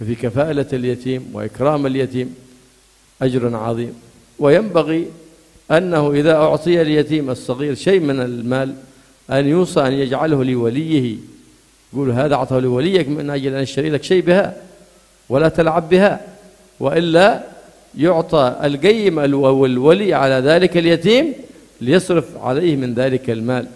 ففي كفالة اليتيم وإكرام اليتيم أجر عظيم. وينبغي أنه إذا أعطي اليتيم الصغير شيء من المال أن يوصى أن يجعله لوليه، يقول هذا أعطاه لوليك من أجل أن يشتري لك شيء بها ولا تلعب بها، وإلا يعطى القيم والولي على ذلك اليتيم ليصرف عليه من ذلك المال،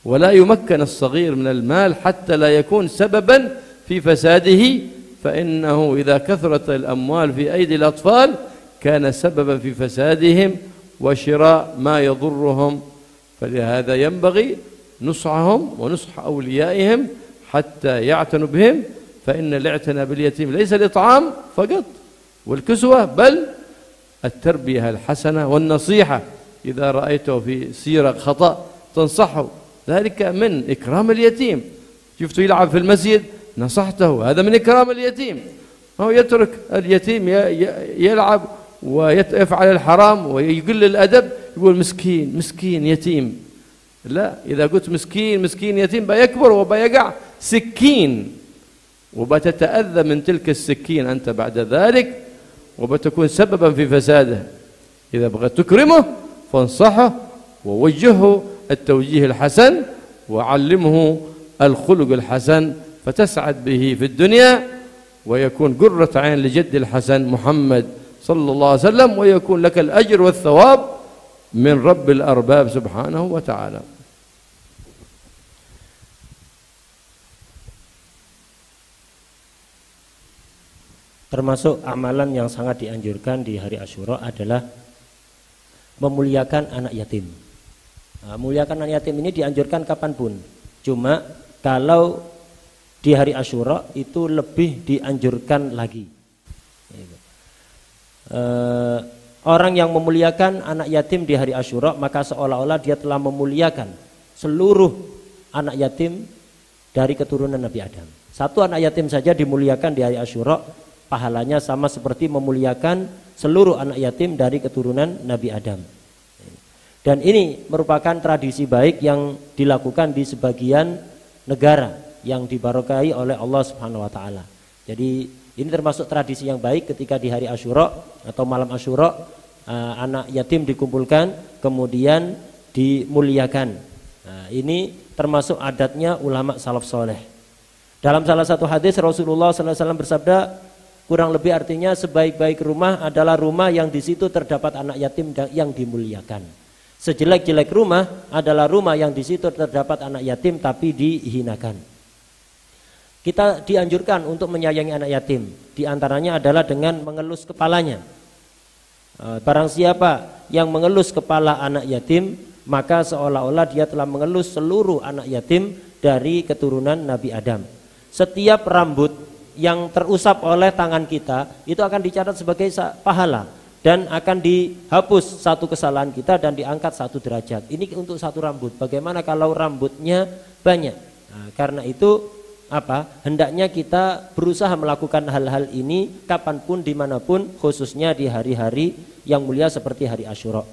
ولا يمكن الصغير من المال حتى لا يكون سببا في فساده، فإنه إذا كثرت الأموال في أيدي الأطفال كان سببا في فسادهم وشراء ما يضرهم. فلهذا ينبغي نصحهم ونصح أوليائهم حتى يعتنوا بهم، فإن الاعتناء باليتيم ليس الإطعام فقط والكسوة، بل التربية الحسنة والنصيحة. إذا رأيته في سيرة خطأ تنصحه، ذلك من إكرام اليتيم. شفته يلعب في المسجد نصحته، هذا من إكرام اليتيم. هو يترك اليتيم يلعب ويفعل الحرام ويقل الأدب، يقول مسكين مسكين يتيم. لا، إذا قلت مسكين مسكين يتيم بيكبر وبيقع سكين، وبتتأذى من تلك السكين أنت بعد ذلك، وبتكون سببا في فساده. إذا بغيت تكرمه فانصحه ووجهه التوجيه الحسن وعلمه الخلق الحسن فتسعد به في الدنيا ويكون قرة عين لجد الحسن محمد صلى الله عليه وسلم ويكون لك الأجر والثواب من رب الأرباب سبحانه وتعالى. Termasuk amalan yang sangat dianjurkan di hari Asyura adalah memuliakan anak yatim. Nah, memuliakan anak yatim ini dianjurkan kapanpun. Cuma kalau di hari Asyura itu lebih dianjurkan lagi. Orang yang memuliakan anak yatim di hari Asyura maka seolah-olah dia telah memuliakan seluruh anak yatim dari keturunan Nabi Adam. Satu anak yatim saja dimuliakan di hari Asyura, pahalanya sama seperti memuliakan seluruh anak yatim dari keturunan Nabi Adam. Dan ini merupakan tradisi baik yang dilakukan di sebagian negara yang dibarokahi oleh Allah Subhanahu wa taala. Jadi ini termasuk tradisi yang baik ketika di hari Asyura atau malam Asyura anak yatim dikumpulkan kemudian dimuliakan. Nah, ini termasuk adatnya ulama salaf soleh. Dalam salah satu hadis Rasulullah SAW bersabda, kurang lebih artinya sebaik-baik rumah adalah rumah yang di situ terdapat anak yatim yang dimuliakan. Sejelek-jelek rumah adalah rumah yang di situ terdapat anak yatim tapi dihinakan. Kita dianjurkan untuk menyayangi anak yatim. Di antaranya adalah dengan mengelus kepalanya. Barang siapa yang mengelus kepala anak yatim, maka seolah-olah dia telah mengelus seluruh anak yatim dari keturunan Nabi Adam. Setiap rambut yang terusap oleh tangan kita itu akan dicatat sebagai pahala dan akan dihapus satu kesalahan kita dan diangkat satu derajat. Ini untuk satu rambut. Bagaimana kalau rambutnya banyak? Nah, karena itu hendaknya kita berusaha melakukan hal-hal ini kapanpun dimanapun, khususnya di hari-hari yang mulia seperti hari Asyura.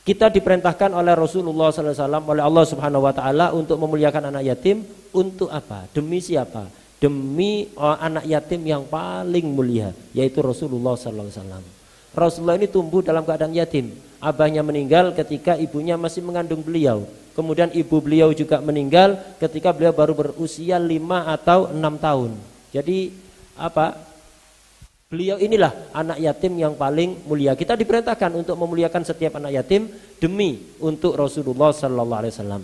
Kita diperintahkan oleh Rasulullah SAW oleh Allah Subhanahu Wa Taala untuk memuliakan anak yatim. Untuk apa? Demi siapa? Demi anak yatim yang paling mulia, yaitu Rasulullah SAW. Rasulullah ini tumbuh dalam keadaan yatim. Abahnya meninggal ketika ibunya masih mengandung beliau. Kemudian ibu beliau juga meninggal ketika beliau baru berusia 5 atau 6 tahun. Jadi beliau inilah anak yatim yang paling mulia. Kita diperintahkan untuk memuliakan setiap anak yatim demi untuk Rasulullah SAW.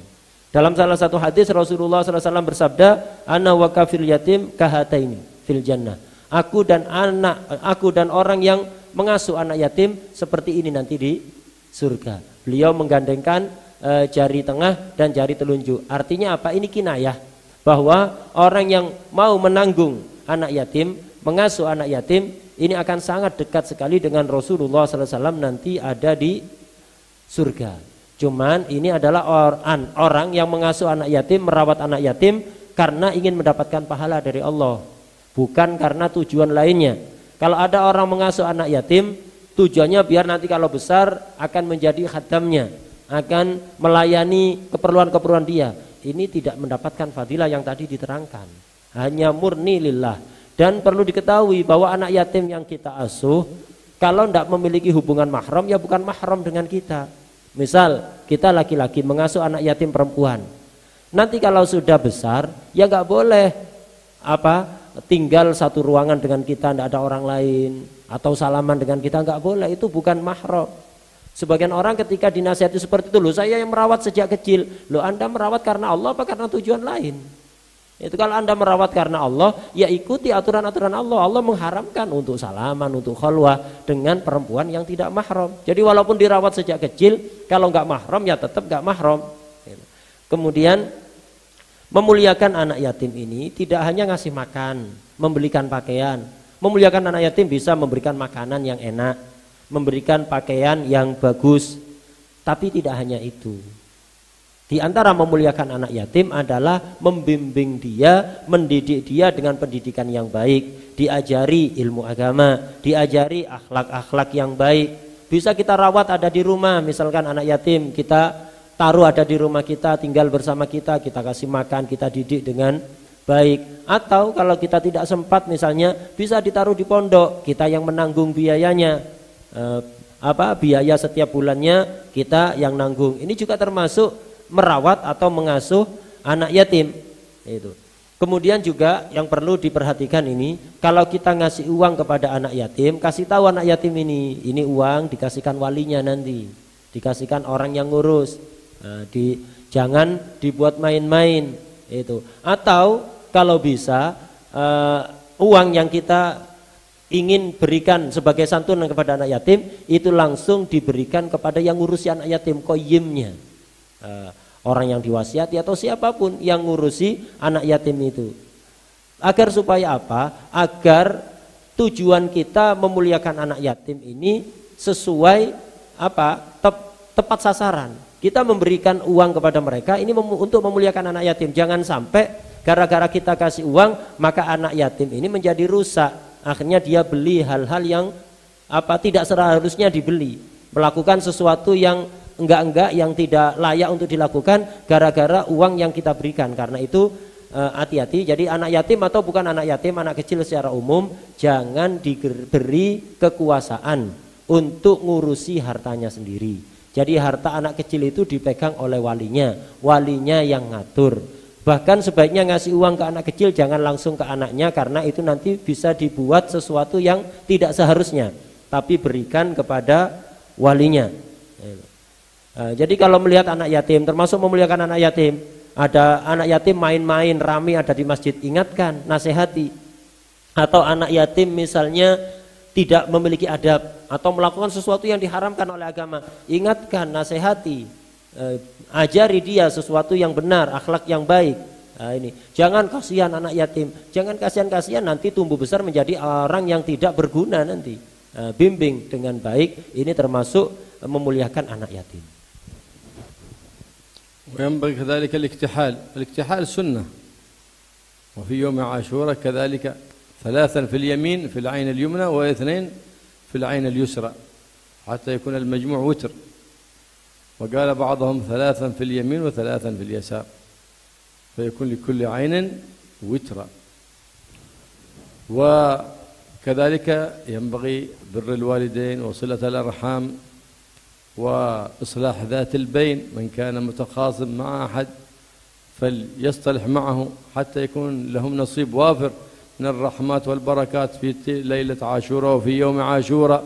Dalam salah satu hadis Rasulullah SAW bersabda, "Ana wa kafil yatim kahataini fil jannah." Aku dan orang yang mengasuh anak yatim seperti ini nanti di surga. Beliau menggandengkan jari tengah dan jari telunjuk. Artinya apa? Ini kinayah bahwa orang yang mau menanggung anak yatim, mengasuh anak yatim, ini akan sangat dekat sekali dengan Rasulullah SAW nanti ada di surga. Cuman ini adalah orang yang mengasuh anak yatim, merawat anak yatim karena ingin mendapatkan pahala dari Allah, bukan karena tujuan lainnya. Kalau ada orang mengasuh anak yatim, tujuannya biar nanti kalau besar akan menjadi khadamnya, akan melayani keperluan-keperluan dia. Ini tidak mendapatkan fadilah yang tadi diterangkan. Hanya murni lillah. Dan perlu diketahui bahwa anak yatim yang kita asuh, kalau tidak memiliki hubungan mahram, ya bukan mahram dengan kita. Misal kita laki-laki mengasuh anak yatim perempuan, nanti kalau sudah besar ya nggak boleh tinggal satu ruangan dengan kita, tidak ada orang lain, atau salaman dengan kita, nggak boleh. Itu bukan mahram. Sebagian orang ketika dinasihati seperti itu, loh saya yang merawat sejak kecil. Loh Anda merawat karena Allah apa karena tujuan lain? Itu kalau Anda merawat karena Allah, ya ikuti aturan-aturan Allah. Allah mengharamkan untuk salaman, untuk khalwah dengan perempuan yang tidak mahram. Jadi walaupun dirawat sejak kecil, kalau nggak mahram ya tetap nggak mahram. Kemudian memuliakan anak yatim ini tidak hanya ngasih makan, membelikan pakaian. Memuliakan anak yatim bisa memberikan makanan yang enak, memberikan pakaian yang bagus. Tapi tidak hanya itu. Di antara memuliakan anak yatim adalah membimbing dia, mendidik dia dengan pendidikan yang baik, diajari ilmu agama, diajari akhlak-akhlak yang baik. Bisa kita rawat ada di rumah, misalkan anak yatim kita taruh ada di rumah kita, tinggal bersama kita kasih makan, kita didik dengan baik. Atau kalau kita tidak sempat misalnya bisa ditaruh di pondok, kita yang menanggung biayanya. biaya setiap bulannya kita yang nanggung. Ini juga termasuk merawat atau mengasuh anak yatim. Itu. Kemudian juga yang perlu diperhatikan ini, kalau kita ngasih uang kepada anak yatim, kasih tahu anak yatim ini uang dikasihkan walinya nanti, dikasihkan orang yang ngurus, jangan dibuat main-main itu. Atau kalau bisa uang yang kita ingin berikan sebagai santunan kepada anak yatim itu langsung diberikan kepada yang ngurusi anak yatim, qayyimnya. Orang yang diwasiati atau siapapun yang ngurusi anak yatim itu. Agar supaya apa? Agar tujuan kita memuliakan anak yatim ini sesuai tepat sasaran. Kita memberikan uang kepada mereka ini untuk memuliakan anak yatim. Jangan sampai gara-gara kita kasih uang maka anak yatim ini menjadi rusak. Akhirnya dia beli hal-hal yang tidak seharusnya dibeli. Melakukan sesuatu yang enggak yang tidak layak untuk dilakukan gara-gara uang yang kita berikan. Karena itu hati-hati. Jadi anak yatim atau bukan anak yatim, anak kecil secara umum jangan diberi kekuasaan untuk ngurusi hartanya sendiri. Jadi harta anak kecil itu dipegang oleh walinya yang ngatur. Bahkan sebaiknya ngasih uang ke anak kecil jangan langsung ke anaknya, karena itu nanti bisa dibuat sesuatu yang tidak seharusnya, tapi berikan kepada walinya. Jadi kalau melihat anak yatim, termasuk memuliakan anak yatim, ada anak yatim main-main rame ada di masjid, ingatkan, nasihati. Atau anak yatim misalnya tidak memiliki adab atau melakukan sesuatu yang diharamkan oleh agama, ingatkan, nasihati, ajari dia sesuatu yang benar, akhlak yang baik. Ini jangan kasihan anak yatim, jangan kasihan nanti tumbuh besar menjadi orang yang tidak berguna nanti. Bimbing dengan baik, ini termasuk memuliakan anak yatim. وينبغي كذلك الاكتحال سنة، وفي يوم عاشوراء كذلك 3 في اليمين في العين اليمنى و2 في العين اليسرى حتى يكون المجموع وتر، وقال بعضهم 3 في اليمين و3 في اليسار فيكون لكل عين وترا. وكذلك ينبغي بر الوالدين وصلة الأرحام وإصلاح ذات البين، من كان متخاصم مع أحد فليصطلح معه حتى يكون لهم نصيب وافر من الرحمات والبركات في ليلة عاشوراء وفي يوم عاشوراء.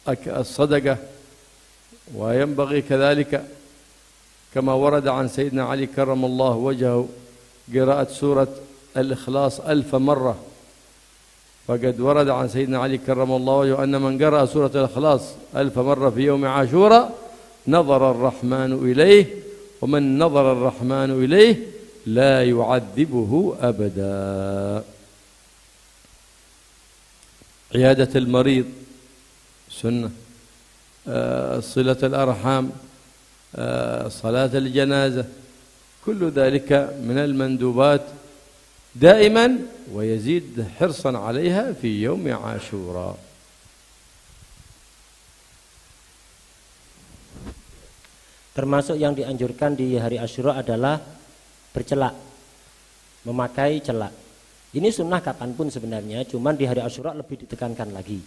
والصدقة، وينبغي كذلك كما ورد عن سيدنا علي كرم الله وجهه قراءة سورة الإخلاص 1000 مرة، فقد ورد عن سيدنا علي كرم الله وجهه أن من قرأ سورة الإخلاص 1000 مرة في يوم عاشوراء نظر الرحمن إليه، ومن نظر الرحمن إليه لا يعذبه أبدا. عيادة المريض سنة، صلة الأرحام، صلاة الجنازة، كل ذلك من المندوبات دائما، ويزيد حرصا عليها في يوم عاشوراء. Termasuk yang dianjurkan di hari Asyura adalah bercelak, memakai celak. Ini sunnah kapanpun sebenarnya, cuman di hari Asyura lebih ditekankan lagi.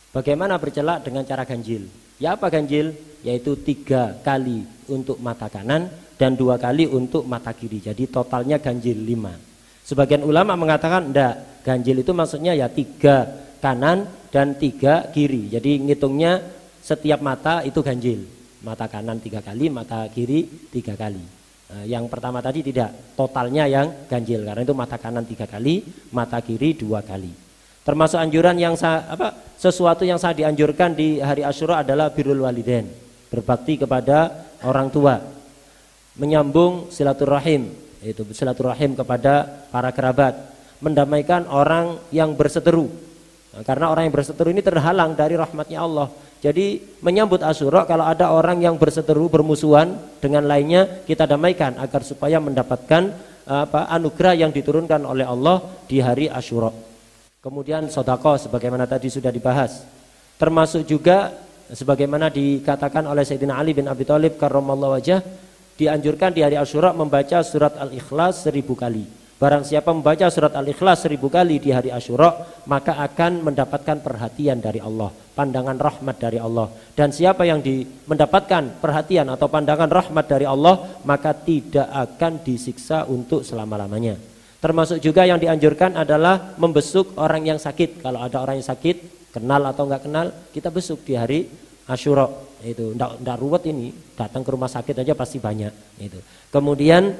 Bagaimana bercelak? Dengan cara ganjil. Ya apa ganjil? Yaitu 3 kali untuk mata kanan dan 2 kali untuk mata kiri. Jadi totalnya ganjil 5. Sebagian ulama mengatakan enggak, ganjil itu maksudnya ya 3 kanan dan 3 kiri. Jadi ngitungnya setiap mata itu ganjil. Mata kanan 3 kali, mata kiri 3 kali. Yang pertama tadi tidak, totalnya yang ganjil, karena itu mata kanan 3 kali, mata kiri 2 kali. Termasuk anjuran yang sesuatu yang sangat dianjurkan di hari Asyura adalah birrul walidain, berbakti kepada orang tua, menyambung silaturahim, yaitu silaturahim kepada para kerabat, mendamaikan orang yang berseteru. Karena orang yang berseteru ini terhalang dari rahmatnya Allah. Jadi menyambut Asyura, kalau ada orang yang berseteru, bermusuhan dengan lainnya, kita damaikan agar supaya mendapatkan anugerah yang diturunkan oleh Allah di hari Asyura. Kemudian sedekah sebagaimana tadi sudah dibahas. Termasuk juga sebagaimana dikatakan oleh Sayyidina Ali bin Abi Thalib karramallahu wajhah, dianjurkan di hari Asyura membaca surat Al-Ikhlas 1000 kali. Barang siapa membaca surat Al-Ikhlas 1000 kali di hari Asyura, maka akan mendapatkan perhatian dari Allah, pandangan rahmat dari Allah. Dan siapa yang mendapatkan perhatian atau pandangan rahmat dari Allah, maka tidak akan disiksa untuk selama-lamanya. Termasuk juga yang dianjurkan adalah membesuk orang yang sakit. Kalau ada orang yang sakit, kenal atau enggak kenal, kita besuk di hari Asyura. Itu enggak ruwet ini, datang ke rumah sakit aja pasti banyak itu. Kemudian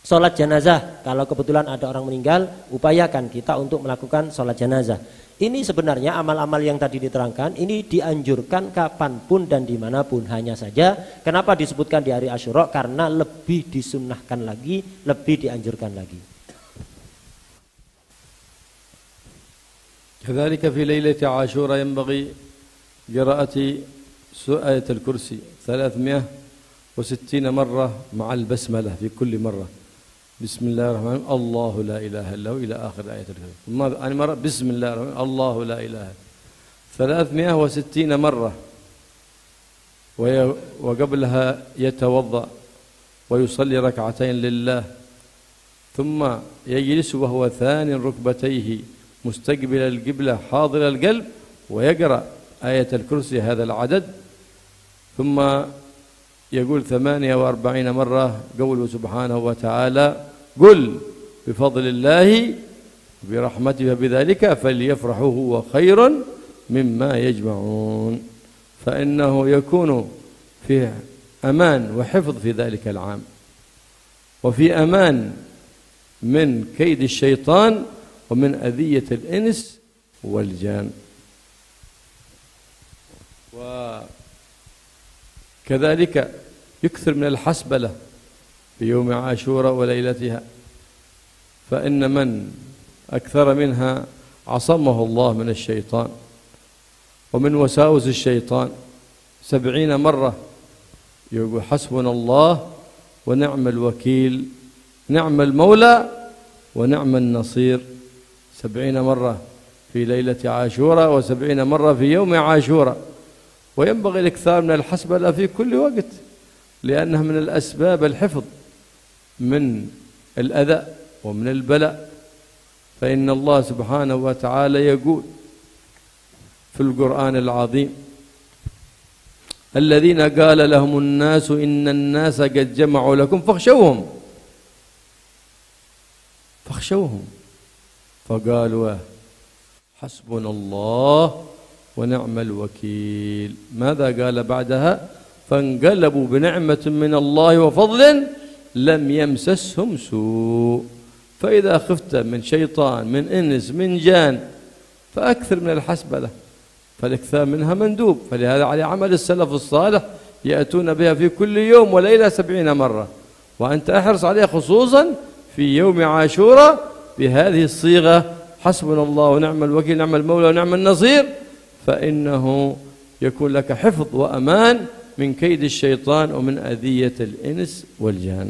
sholat jenazah, kalau kebetulan ada orang meninggal, upayakan kita untuk melakukan sholat jenazah. Ini sebenarnya amal-amal yang tadi diterangkan, ini dianjurkan kapanpun dan dimanapun. Hanya saja kenapa disebutkan di hari Asyura, karena lebih disunnahkan lagi, lebih dianjurkan lagi. كذلك في ليلة عاشوراء ينبغي قراءة آية الكرسي 360 مرة مع البسملة في كل مرة. بسم الله الرحمن الرحيم الله لا إله إلا هو إلى آخر آية الكرسي. مرة بسم الله الرحمن الرحيم الله لا إله 360 مرة. وقبلها يتوضأ ويصلي ركعتين لله، ثم يجلس وهو ثاني ركبتيه مستقبل القبلة حاضر القلب، ويقرأ آية الكرسي هذا العدد، ثم يقول 48 مرة قوله سبحانه وتعالى قل بفضل الله برحمته بذلك فليفرحوا هو خير مما يجمعون، فإنه يكون في أمان وحفظ في ذلك العام، وفي أمان من كيد الشيطان ومن أذية الإنس والجان. وكذلك يكثر من الحسبلة في يوم عاشوراء وليلتها، فإن من أكثر منها عصمه الله من الشيطان ومن وساوس الشيطان. 70 مرة يقول حسبنا الله ونعم الوكيل نعم المولى ونعم النصير، 70 مرة في ليلة عاشوراء و70 مرة في يوم عاشوراء. وينبغي الإكثار من الحسبلة في كل وقت، لأنها من الأسباب الحفظ من الأذى ومن البلاء. فإن الله سبحانه وتعالى يقول في القرآن العظيم الذين قال لهم الناس إن الناس قد جمعوا لكم فاخشوهم فقالوا حسبنا الله ونعم الوكيل. ماذا قال بعدها؟ فانقلبوا بنعمة من الله وفضل لم يمسسهم سوء. فإذا خفت من شيطان من إنس من جان فأكثر من الحسبلة، فالإكثار منها مندوب. فلهذا على عمل السلف الصالح يأتون بها في كل يوم وليلة 70 مرة، وأنت أحرص عليها خصوصا في يوم عاشوراء بهذه الصيغة حسبنا الله ونعم الوكيل نعم المولى ونعم النصير، فإنه يكون لك حفظ وأمان من كيد الشيطان ومن أذية الإنس والجان.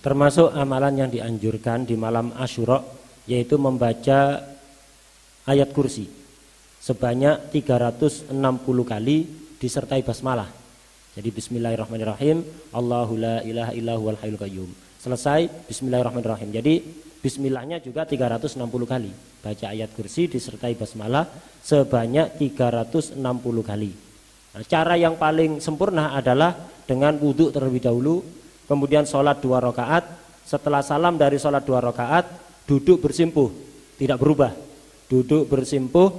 Termasuk amalan yang dianjurkan di malam Asyura yaitu membaca ayat kursi sebanyak 360 kali disertai basmalah. Jadi bismillahirrahmanirrahim, Allahu la ilaha illa huwal hayyul qayyum. Selesai bismillahirrahmanirrahim. Jadi bismillahnya juga 360 kali. Baca ayat kursi disertai basmalah sebanyak 360 kali. Nah, cara yang paling sempurna adalah dengan wudhu terlebih dahulu, kemudian sholat 2 rakaat, setelah salam dari sholat 2 rakaat duduk bersimpuh, tidak berubah. Duduk bersimpuh,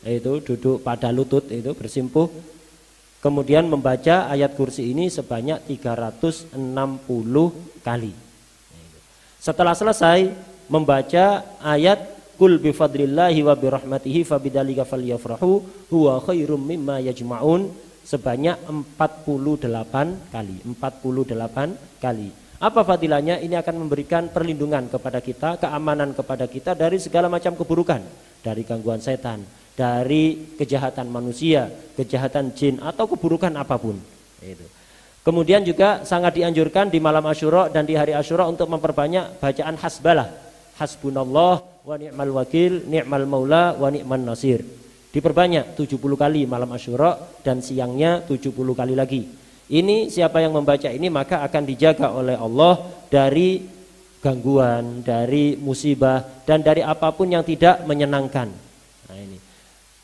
itu duduk pada lutut, itu bersimpuh. Kemudian membaca ayat kursi ini sebanyak 360 kali. Setelah selesai membaca ayat Qul bifadlillahi wa birahmatihi fabidzalika falyafrahu huwa khairum mimma yajma'un sebanyak 48 kali. 48 kali. Apa fadilahnya? Ini akan memberikan perlindungan kepada kita, keamanan kepada kita dari segala macam keburukan, dari gangguan setan, dari kejahatan manusia, kejahatan jin atau keburukan apapun. Itu. Kemudian juga sangat dianjurkan di malam Asyura dan di hari Asyura untuk memperbanyak bacaan hasbalah. Hasbunallah wa ni'mal wakil, ni'mal maula wa ni'man nasir. Diperbanyak 70 kali malam Asyura dan siangnya 70 kali lagi. Ini siapa yang membaca ini maka akan dijaga oleh Allah dari gangguan, dari musibah, dan dari apapun yang tidak menyenangkan. Nah ini.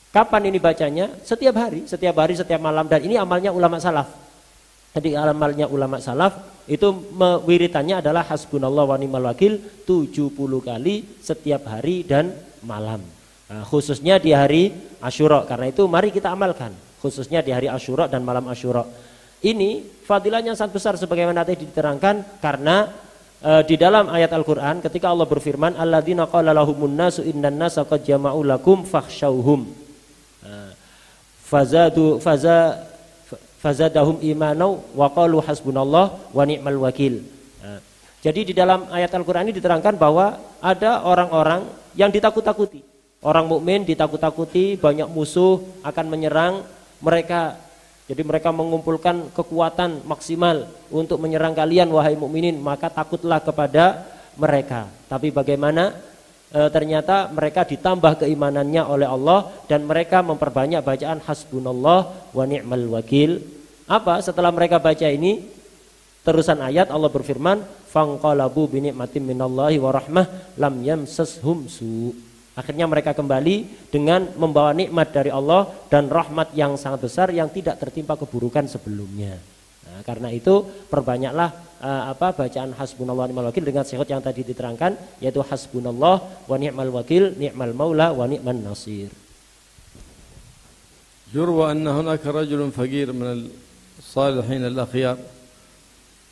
Kapan ini bacanya? Setiap hari, setiap malam. Dan ini amalnya ulama salaf. Jadi amalnya ulama salaf itu wiritannya adalah hasbunallah wa ni'mal wakil 70 kali setiap hari dan malam. Nah, khususnya di hari Asyura. Karena itu mari kita amalkan. Khususnya di hari Asyura dan malam Asyura. Ini fadilahnya sangat besar sebagaimana tadi diterangkan karena di dalam ayat Al-Qur'an ketika Allah berfirman alladzina qala lahumun nasu innan nasa qad jama'u lakum fakhshawhum fazadahum imanau wa qalu hasbunallah wa ni'mal wakil. Jadi di dalam ayat Al-Qur'an ini diterangkan bahwa ada orang-orang yang ditakut-takuti. Orang mukmin ditakut-takuti, banyak musuh akan menyerang mereka. Jadi mereka mengumpulkan kekuatan maksimal untuk menyerang kalian wahai mukminin, maka takutlah kepada mereka. Tapi bagaimana? Ternyata mereka ditambah keimanannya oleh Allah dan mereka memperbanyak bacaan hasbunallah wa ni'mal wakil. Apa? Setelah mereka baca ini, terusan ayat Allah berfirman, fanqalabu bi ni'matin minallahi wa rahmah lam yamsashum su. Akhirnya mereka kembali dengan membawa nikmat dari Allah dan rahmat yang sangat besar yang tidak tertimpa keburukan sebelumnya. Nah, karena itu perbanyaklah bacaan hasbunallah wa ni'mal wakil dengan sihot yang tadi diterangkan, yaitu hasbunallah wa ni'mal wakil ni'mal maula wa ni'man nasir. يروى أن هناك رجل فقير من الصالحين الأخيار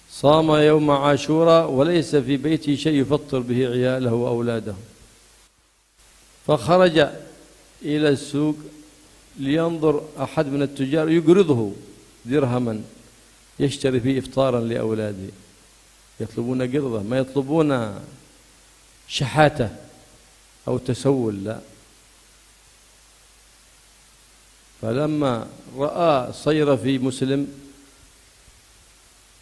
صام يوم عاشوراء وليس في بيته شيء يفطر به عياله وأولاده، فخرج إلى السوق لينظر أحد من التجار يقرضه درهما يشتري فيه إفطارا لأولاده. يطلبون قرضه، ما يطلبون شحاتة أو تسول، لا. فلما رأى صيرفي مسلم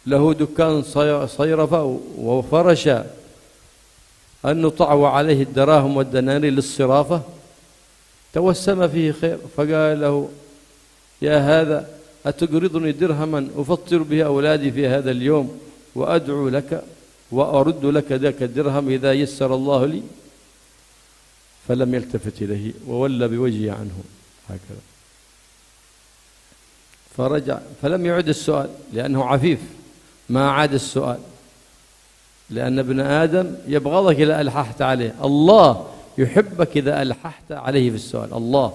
له دكان صيرفة وفرش أن طعوا عليه الدراهم والدنانير للصرافة، توسم فيه خير فقال له يا هذا أتقرضني درهما أفطر به أولادي في هذا اليوم وأدعو لك وأرد لك ذاك الدرهم إذا يسر الله لي؟ فلم يلتفت إليه وولى بوجهه عنه هكذا. فرجع فلم يعد السؤال لأنه عفيف، ما عاد السؤال، لأن ابن آدم يبغضك إذا ألححت عليه، الله يحبك إذا ألححت عليه في السؤال، الله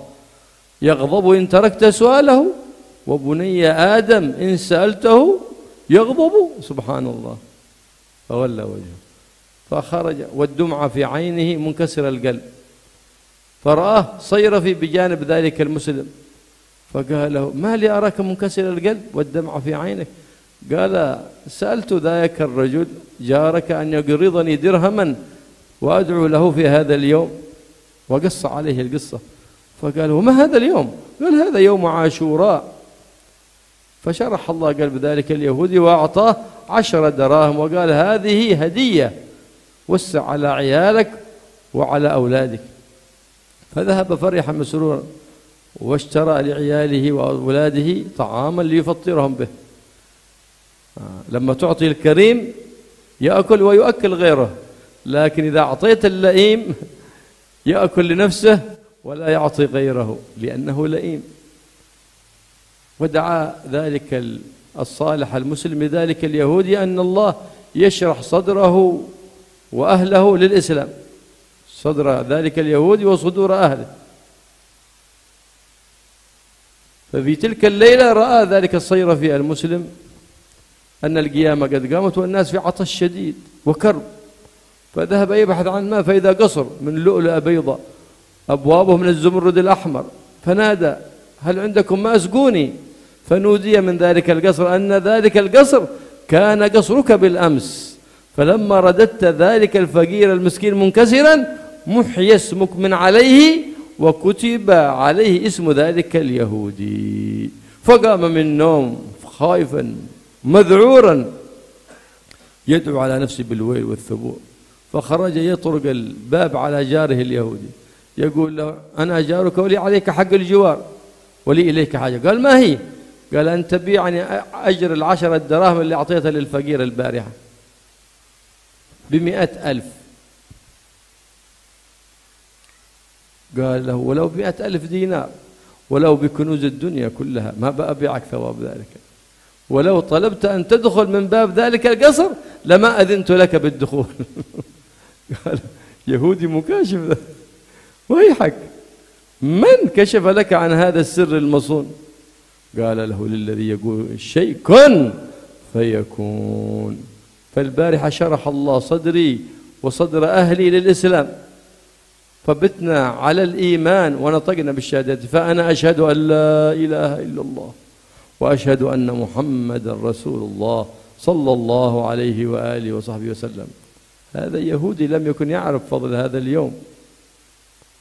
يغضب إن تركت سؤاله، وبني آدم إن سألته يغضب، سبحان الله. فولى وجهه فخرج والدمعة في عينه منكسر القلب، فرآه صيرفي بجانب ذلك المسلم فقال له ما لي أراك منكسر القلب والدمعة في عينك؟ قال سألت ذاك الرجل جارك أن يقرضني درهما وأدعو له في هذا اليوم، وقص عليه القصة. فقال ما هذا اليوم؟ قال هذا يوم عاشوراء. فشرح الله قلب ذلك اليهودي وأعطاه 10 دراهم وقال هذه هدية، وسع على عيالك وعلى أولادك. فذهب فرحا مسرورا واشترى لعياله وأولاده طعاما ليفطرهم به. لما تعطي الكريم يأكل ويؤكل غيره، لكن إذا أعطيت اللئيم يأكل لنفسه ولا يعطي غيره لأنه لئيم. ودعا ذلك الصالح المسلم لذلك اليهودي أن الله يشرح صدره وأهله للإسلام، صدر ذلك اليهودي وصدور أهله. ففي تلك الليلة رأى ذلك الصيرفي المسلم أن القيامة قد قامت والناس في عطش شديد وكرب، فذهب يبحث عن ماء فإذا قصر من لؤلؤ بيضاء أبوابه من الزمرد الأحمر، فنادى هل عندكم ماء اسقوني؟ فنودي من ذلك القصر أن ذلك القصر كان قصرك بالأمس، فلما رددت ذلك الفقير المسكين منكسرا محي اسمك من عليه وكتب عليه اسم ذلك اليهودي. فقام من النوم خائفا مذعورا يدعو على نفسه بالويل والثبور، فخرج يطرق الباب على جاره اليهودي يقول له أنا جارك ولي عليك حق الجوار ولي إليك حاجة. قال ما هي؟ قال أن تبيعني أجر ال10 دراهم اللي أعطيتها للفقير البارحة ب100,000. قال له ولو ب100,000 دينار ولو بكنوز الدنيا كلها ما بأبيعك ثواب ذلك، ولو طلبت أن تدخل من باب ذلك القصر لما أذنت لك بالدخول. قال يهودي مكاشف، ويحك من كشف لك عن هذا السر المصون؟ قال له للذي يقول الشيء كن فيكون. فالبارحة شرح الله صدري وصدر أهلي للإسلام، فبتنا على الإيمان ونطقنا بالشهادة، فأنا أشهد أن لا إله إلا الله وأشهد أن محمد رسول الله صلى الله عليه وآله وصحبه وسلم. هذا يهودي لم يكن يعرف فضل هذا اليوم،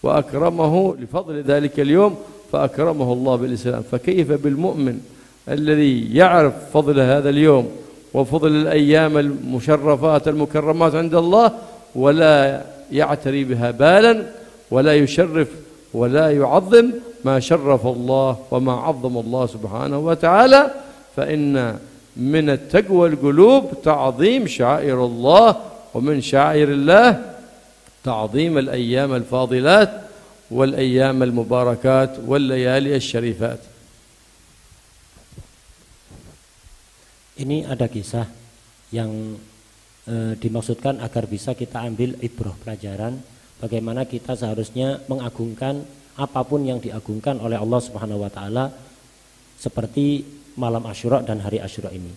وأكرمه لفضل ذلك اليوم فأكرمه الله بالإسلام. فكيف بالمؤمن الذي يعرف فضل هذا اليوم وفضل الأيام المشرفات المكرمات عند الله ولا يعتري بها بالا ولا يشرف ولا يعظم ما شرف الله وما عظم الله سبحانه وتعالى. فإن من التقوى القلوب تعظيم شعائر الله، ومن شعائر الله تعظيم الأيام الفاضلات والأيام المباركات والليالي الشريفات. Ini ada kisah yang dimaksudkan agar bisa kita ambil ibrah pelajaran bagaimana kita seharusnya mengagungkan apapun yang diagungkan oleh Allah Subhanahu wa taala seperti malam Asyura dan hari Asyura ini.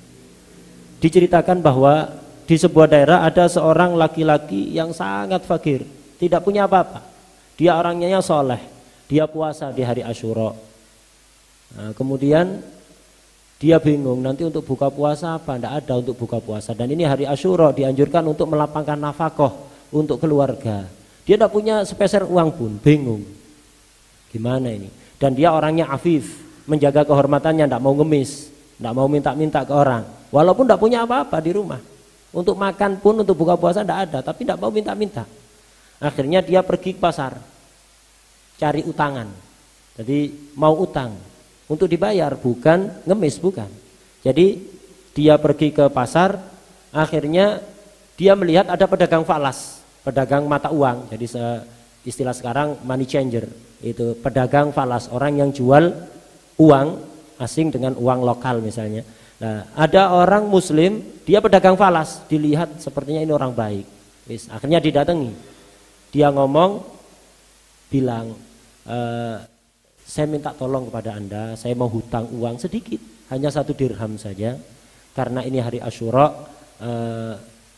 Diceritakan bahwa di sebuah daerah ada seorang laki-laki yang sangat fakir, tidak punya apa-apa. Dia orangnya soleh, dia puasa di hari Asyura. Nah, kemudian dia bingung nanti untuk buka puasa apa, tidak ada untuk buka puasa. Dan ini hari Asyura dianjurkan untuk melapangkan nafkah untuk keluarga. Dia tidak punya sepeser uang pun, bingung. Gimana ini? Dan dia orangnya afif, menjaga kehormatannya, tidak mau ngemis, tidak mau minta-minta ke orang. Walaupun tidak punya apa-apa di rumah. Untuk makan pun, untuk buka puasa tidak ada, tapi tidak mau minta-minta. Akhirnya dia pergi ke pasar, cari utangan. Jadi mau utang untuk dibayar, bukan ngemis, bukan. Jadi dia pergi ke pasar, akhirnya dia melihat ada pedagang falas, pedagang mata uang. Jadi istilah sekarang money changer, itu pedagang falas, orang yang jual uang asing dengan uang lokal misalnya. Nah, ada orang muslim, dia pedagang falas, dilihat sepertinya ini orang baik. Akhirnya didatangi. Dia ngomong, bilang, saya minta tolong kepada Anda, saya mau hutang uang sedikit, hanya 1 dirham saja. Karena ini hari Asyura,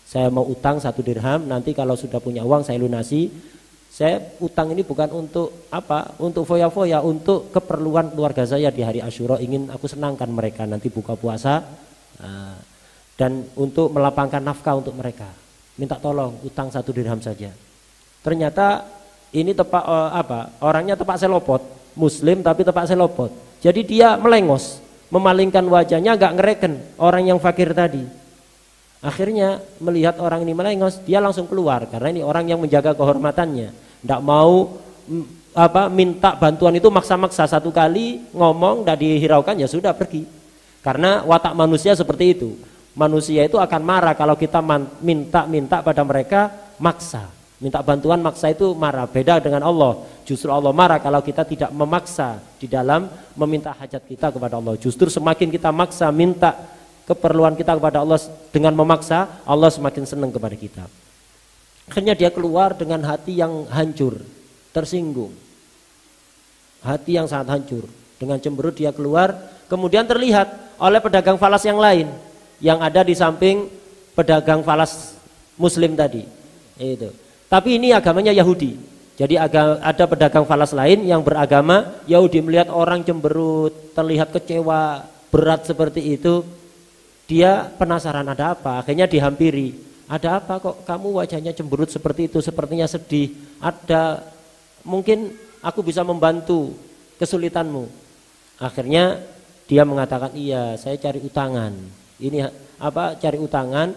saya mau utang 1 dirham, nanti kalau sudah punya uang saya lunasi. Saya utang ini bukan untuk apa, untuk foya-foya, untuk keperluan keluarga saya di hari Asyura, ingin aku senangkan mereka nanti buka puasa, dan untuk melapangkan nafkah untuk mereka. Minta tolong, utang 1 dirham saja. Ternyata ini tepak orangnya tepak selopot, muslim tapi tepak selopot. Jadi dia melengos, memalingkan wajahnya, enggak ngereken orang yang fakir tadi. Akhirnya melihat orang ini melengos, dia langsung keluar karena ini orang yang menjaga kehormatannya. Enggak mau minta bantuan itu maksa-maksa, 1 kali ngomong enggak dihiraukan ya sudah pergi. Karena watak manusia seperti itu. Manusia itu akan marah kalau kita minta pada mereka maksa. Minta bantuan maksa itu marah, beda dengan Allah. Justru Allah marah kalau kita tidak memaksa di dalam meminta hajat kita kepada Allah. Justru semakin kita maksa minta keperluan kita kepada Allah dengan memaksa, Allah semakin senang kepada kita. Akhirnya dia keluar dengan hati yang hancur, tersinggung. Hati yang sangat hancur. Dengan cemberut dia keluar, kemudian terlihat oleh pedagang falas yang lain yang ada di samping pedagang falas muslim tadi. Itu. Tapi ini agamanya Yahudi. Jadi ada pedagang falas lain yang beragama Yahudi, melihat orang cemberut, terlihat kecewa, berat seperti itu. Dia penasaran ada apa, akhirnya dihampiri. Ada apa kok kamu wajahnya cemberut seperti itu, sepertinya sedih. Ada, mungkin aku bisa membantu kesulitanmu. Akhirnya dia mengatakan, iya saya cari utangan. Ini cari utangan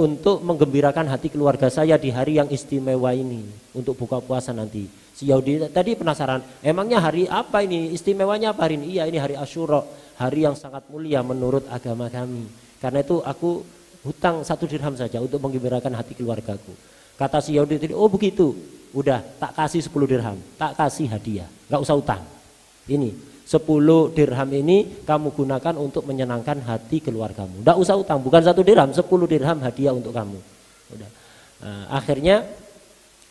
untuk menggembirakan hati keluarga saya di hari yang istimewa ini untuk buka puasa nanti. Si Yahudi tadi penasaran, emangnya hari apa ini? Istimewanya apa hari ini? Iya, ini hari Asyura, hari yang sangat mulia menurut agama kami. Karena itu aku hutang 1 dirham saja untuk menggembirakan hati keluargaku. Kata si Yahudi tadi, oh begitu, udah tak kasih 10 dirham, tak kasih hadiah, nggak usah utang. Ini 10 dirham ini kamu gunakan untuk menyenangkan hati keluargamu. Nggak usah utang, bukan 1 dirham, 10 dirham hadiah untuk kamu. Udah. Akhirnya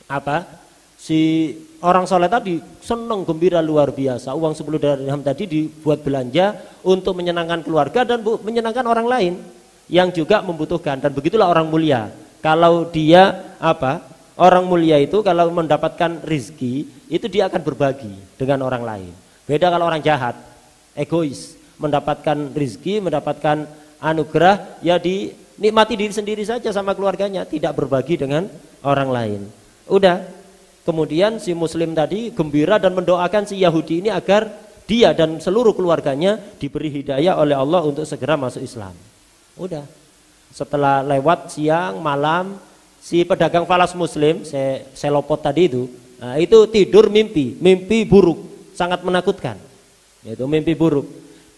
apa? Si orang soleh tadi senang gembira luar biasa. Uang 10 dirham tadi dibuat belanja untuk menyenangkan keluarga dan menyenangkan orang lain yang juga membutuhkan. Dan begitulah orang mulia. Kalau dia apa? Orang mulia itu kalau mendapatkan rizki itu dia akan berbagi dengan orang lain. Beda kalau orang jahat, egois, mendapatkan rizki, mendapatkan anugerah, ya dinikmati diri sendiri saja sama keluarganya, tidak berbagi dengan orang lain. Udah, kemudian si muslim tadi gembira dan mendoakan si Yahudi ini agar dia dan seluruh keluarganya diberi hidayah oleh Allah untuk segera masuk Islam. Udah, setelah lewat siang, malam, si pedagang falas muslim, selopot tadi itu tidur mimpi buruk. Sangat menakutkan, yaitu mimpi buruk.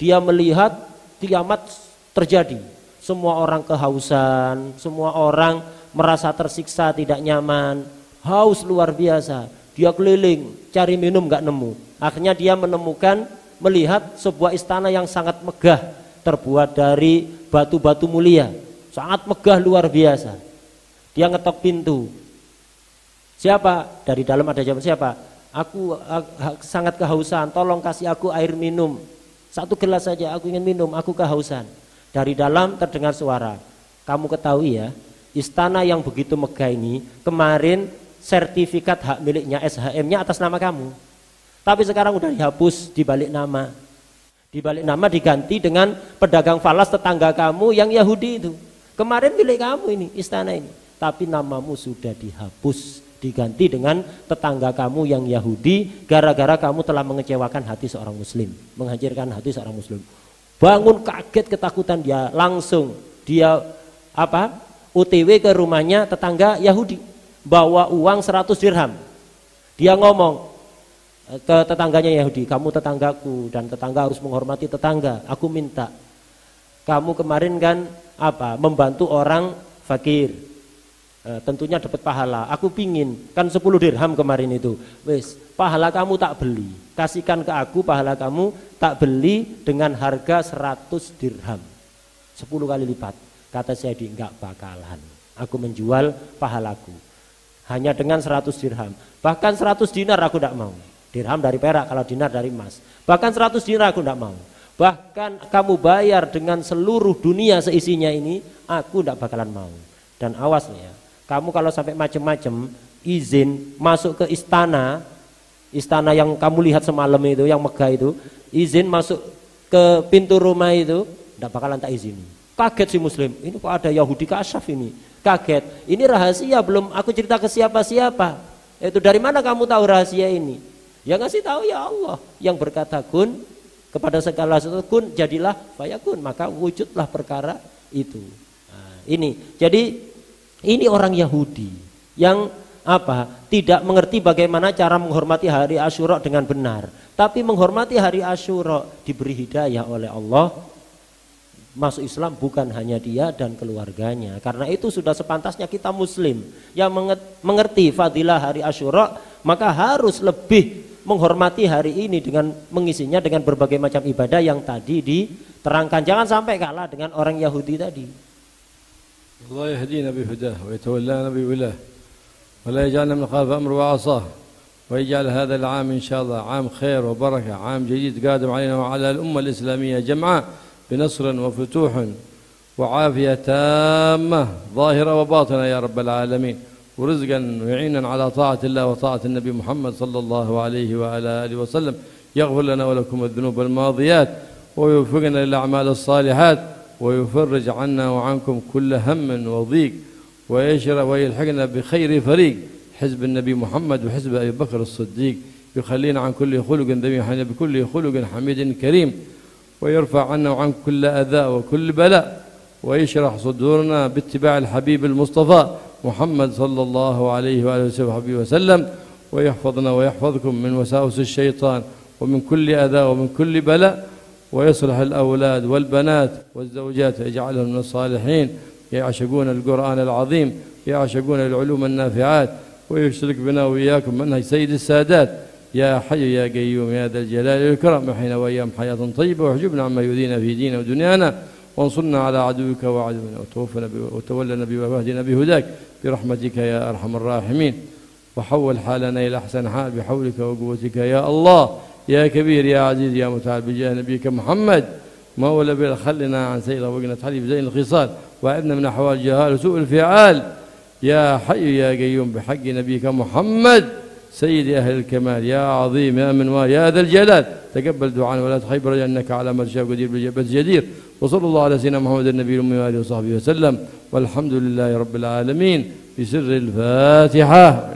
Dia melihat kiamat terjadi, semua orang kehausan, semua orang merasa tersiksa, tidak nyaman, haus luar biasa. Dia keliling cari minum nggak nemu. Akhirnya dia melihat sebuah istana yang sangat megah, terbuat dari batu-batu mulia, sangat megah luar biasa. Dia ngetok pintu. Siapa? Dari dalam ada jawaban, siapa? Aku sangat kehausan, tolong kasih aku air minum. 1 gelas saja, aku ingin minum, aku kehausan. Dari dalam terdengar suara, kamu ketahui ya, istana yang begitu megah ini kemarin sertifikat hak miliknya, SHM-nya atas nama kamu. Tapi sekarang udah dihapus dibalik nama. Dibalik nama diganti dengan pedagang falas tetangga kamu yang Yahudi itu. Kemarin milik kamu ini, istana ini. Tapi namamu sudah dihapus, diganti dengan tetangga kamu yang Yahudi, gara-gara kamu telah mengecewakan hati seorang muslim, menghancurkan hati seorang muslim. Bangun kaget ketakutan dia, langsung dia OTW ke rumahnya tetangga Yahudi, bawa uang 100 dirham. Dia ngomong ke tetangganya Yahudi, kamu tetanggaku dan tetangga harus menghormati tetangga. Aku minta, kamu kemarin kan membantu orang fakir. Tentunya dapat pahala. Aku pingin kan 10 dirham kemarin itu. Wes, pahala kamu tak beli. Kasihkan ke aku pahala kamu tak beli dengan harga 100 dirham. 10 kali lipat. Kata Syahdi, enggak bakalan. Aku menjual pahalaku hanya dengan 100 dirham. Bahkan 100 dinar aku tidak mau. Dirham dari perak, kalau dinar dari emas. Bahkan 100 dinar aku tidak mau. Bahkan kamu bayar dengan seluruh dunia seisinya ini, aku tidak bakalan mau. Dan awas nih ya, kamu kalau sampai macam-macam izin masuk ke istana yang kamu lihat semalam itu, yang megah itu, izin masuk ke pintu rumah itu, tidak bakalan tak izini. Kaget si muslim, ini kok ada Yahudi kasyaf ini, kaget. Ini rahasia, belum aku cerita ke siapa-siapa. Itu dari mana kamu tahu rahasia ini? Ya ngasih tahu ya Allah yang berkata kun, kepada segala sesuatu kun, jadilah fayakun, maka wujudlah perkara itu. Nah, ini jadi ini orang Yahudi yang tidak mengerti bagaimana cara menghormati hari Asyura dengan benar. Tapi menghormati hari Asyura diberi hidayah oleh Allah. Masuk Islam bukan hanya dia dan keluarganya. Karena itu sudah sepantasnya kita muslim yang mengerti fadilah hari Asyura, maka harus lebih menghormati hari ini dengan mengisinya dengan berbagai macam ibadah yang tadi diterangkan. Jangan sampai kalah dengan orang Yahudi tadi. الله يهدينا بهداه ويتولانا بولاه ولا يجعلنا من خالف أمر وعصاه ويجعل هذا العام إن شاء الله عام خير وبركة، عام جديد قادم علينا وعلى الأمة الإسلامية جمعاء بنصر وفتوح وعافية تامة ظاهرة وباطنة يا رب العالمين، ورزقا ويعينا على طاعة الله وطاعة النبي محمد صلى الله عليه وعلى آله وسلم، يغفر لنا ولكم الذنوب الماضيات ويوفقنا للأعمال الصالحات ويفرج عنا وعنكم كل هم وضيق ويلحقنا بخير فريق حزب النبي محمد وحزب أبي بكر الصديق، يخلينا عن كل خلق ذميم بكل خلق حميد كريم، ويرفع عنا وعن كل أذى وكل بلاء ويشرح صدورنا باتباع الحبيب المصطفى محمد صلى الله عليه وآله وصحبه وسلم، ويحفظنا ويحفظكم من وساوس الشيطان ومن كل أذى ومن كل بلاء، ويصلح الأولاد والبنات والزوجات يجعلهم من الصالحين يعشقون القرآن العظيم، يعشقون العلوم النافعات، ويشرك بنا وإياكم منهج سيد السادات. يا حي يا قيوم يا ذا الجلال والإكرام، احينا وأيام حياة طيبة، واحجبنا عما يؤذينا في ديننا ودنيانا، وانصرنا على عدوك وعدونا، وتولنا واهدنا بهداك برحمتك يا أرحم الراحمين، وحول حالنا إلى أحسن حال بحولك وقوتك يا الله يا كبير يا عزيز يا متعال، بجاه نبيك محمد مولى بلا خلنا عن سيئة وقنا تحلي بزين الخصال، وأعذنا من أحوال الجهال وسوء الفعال. يا حي يا قيوم بحق نبيك محمد سيد أهل الكمال يا عظيم يا منوال يا ذا الجلال، تقبل دعاءنا ولا تخيب رجاء أنك على ما تشاء قدير بالجبة جدير. وصلى الله على سيدنا محمد النبي الأمي وآله وصحبه وسلم، والحمد لله رب العالمين بسر الفاتحة.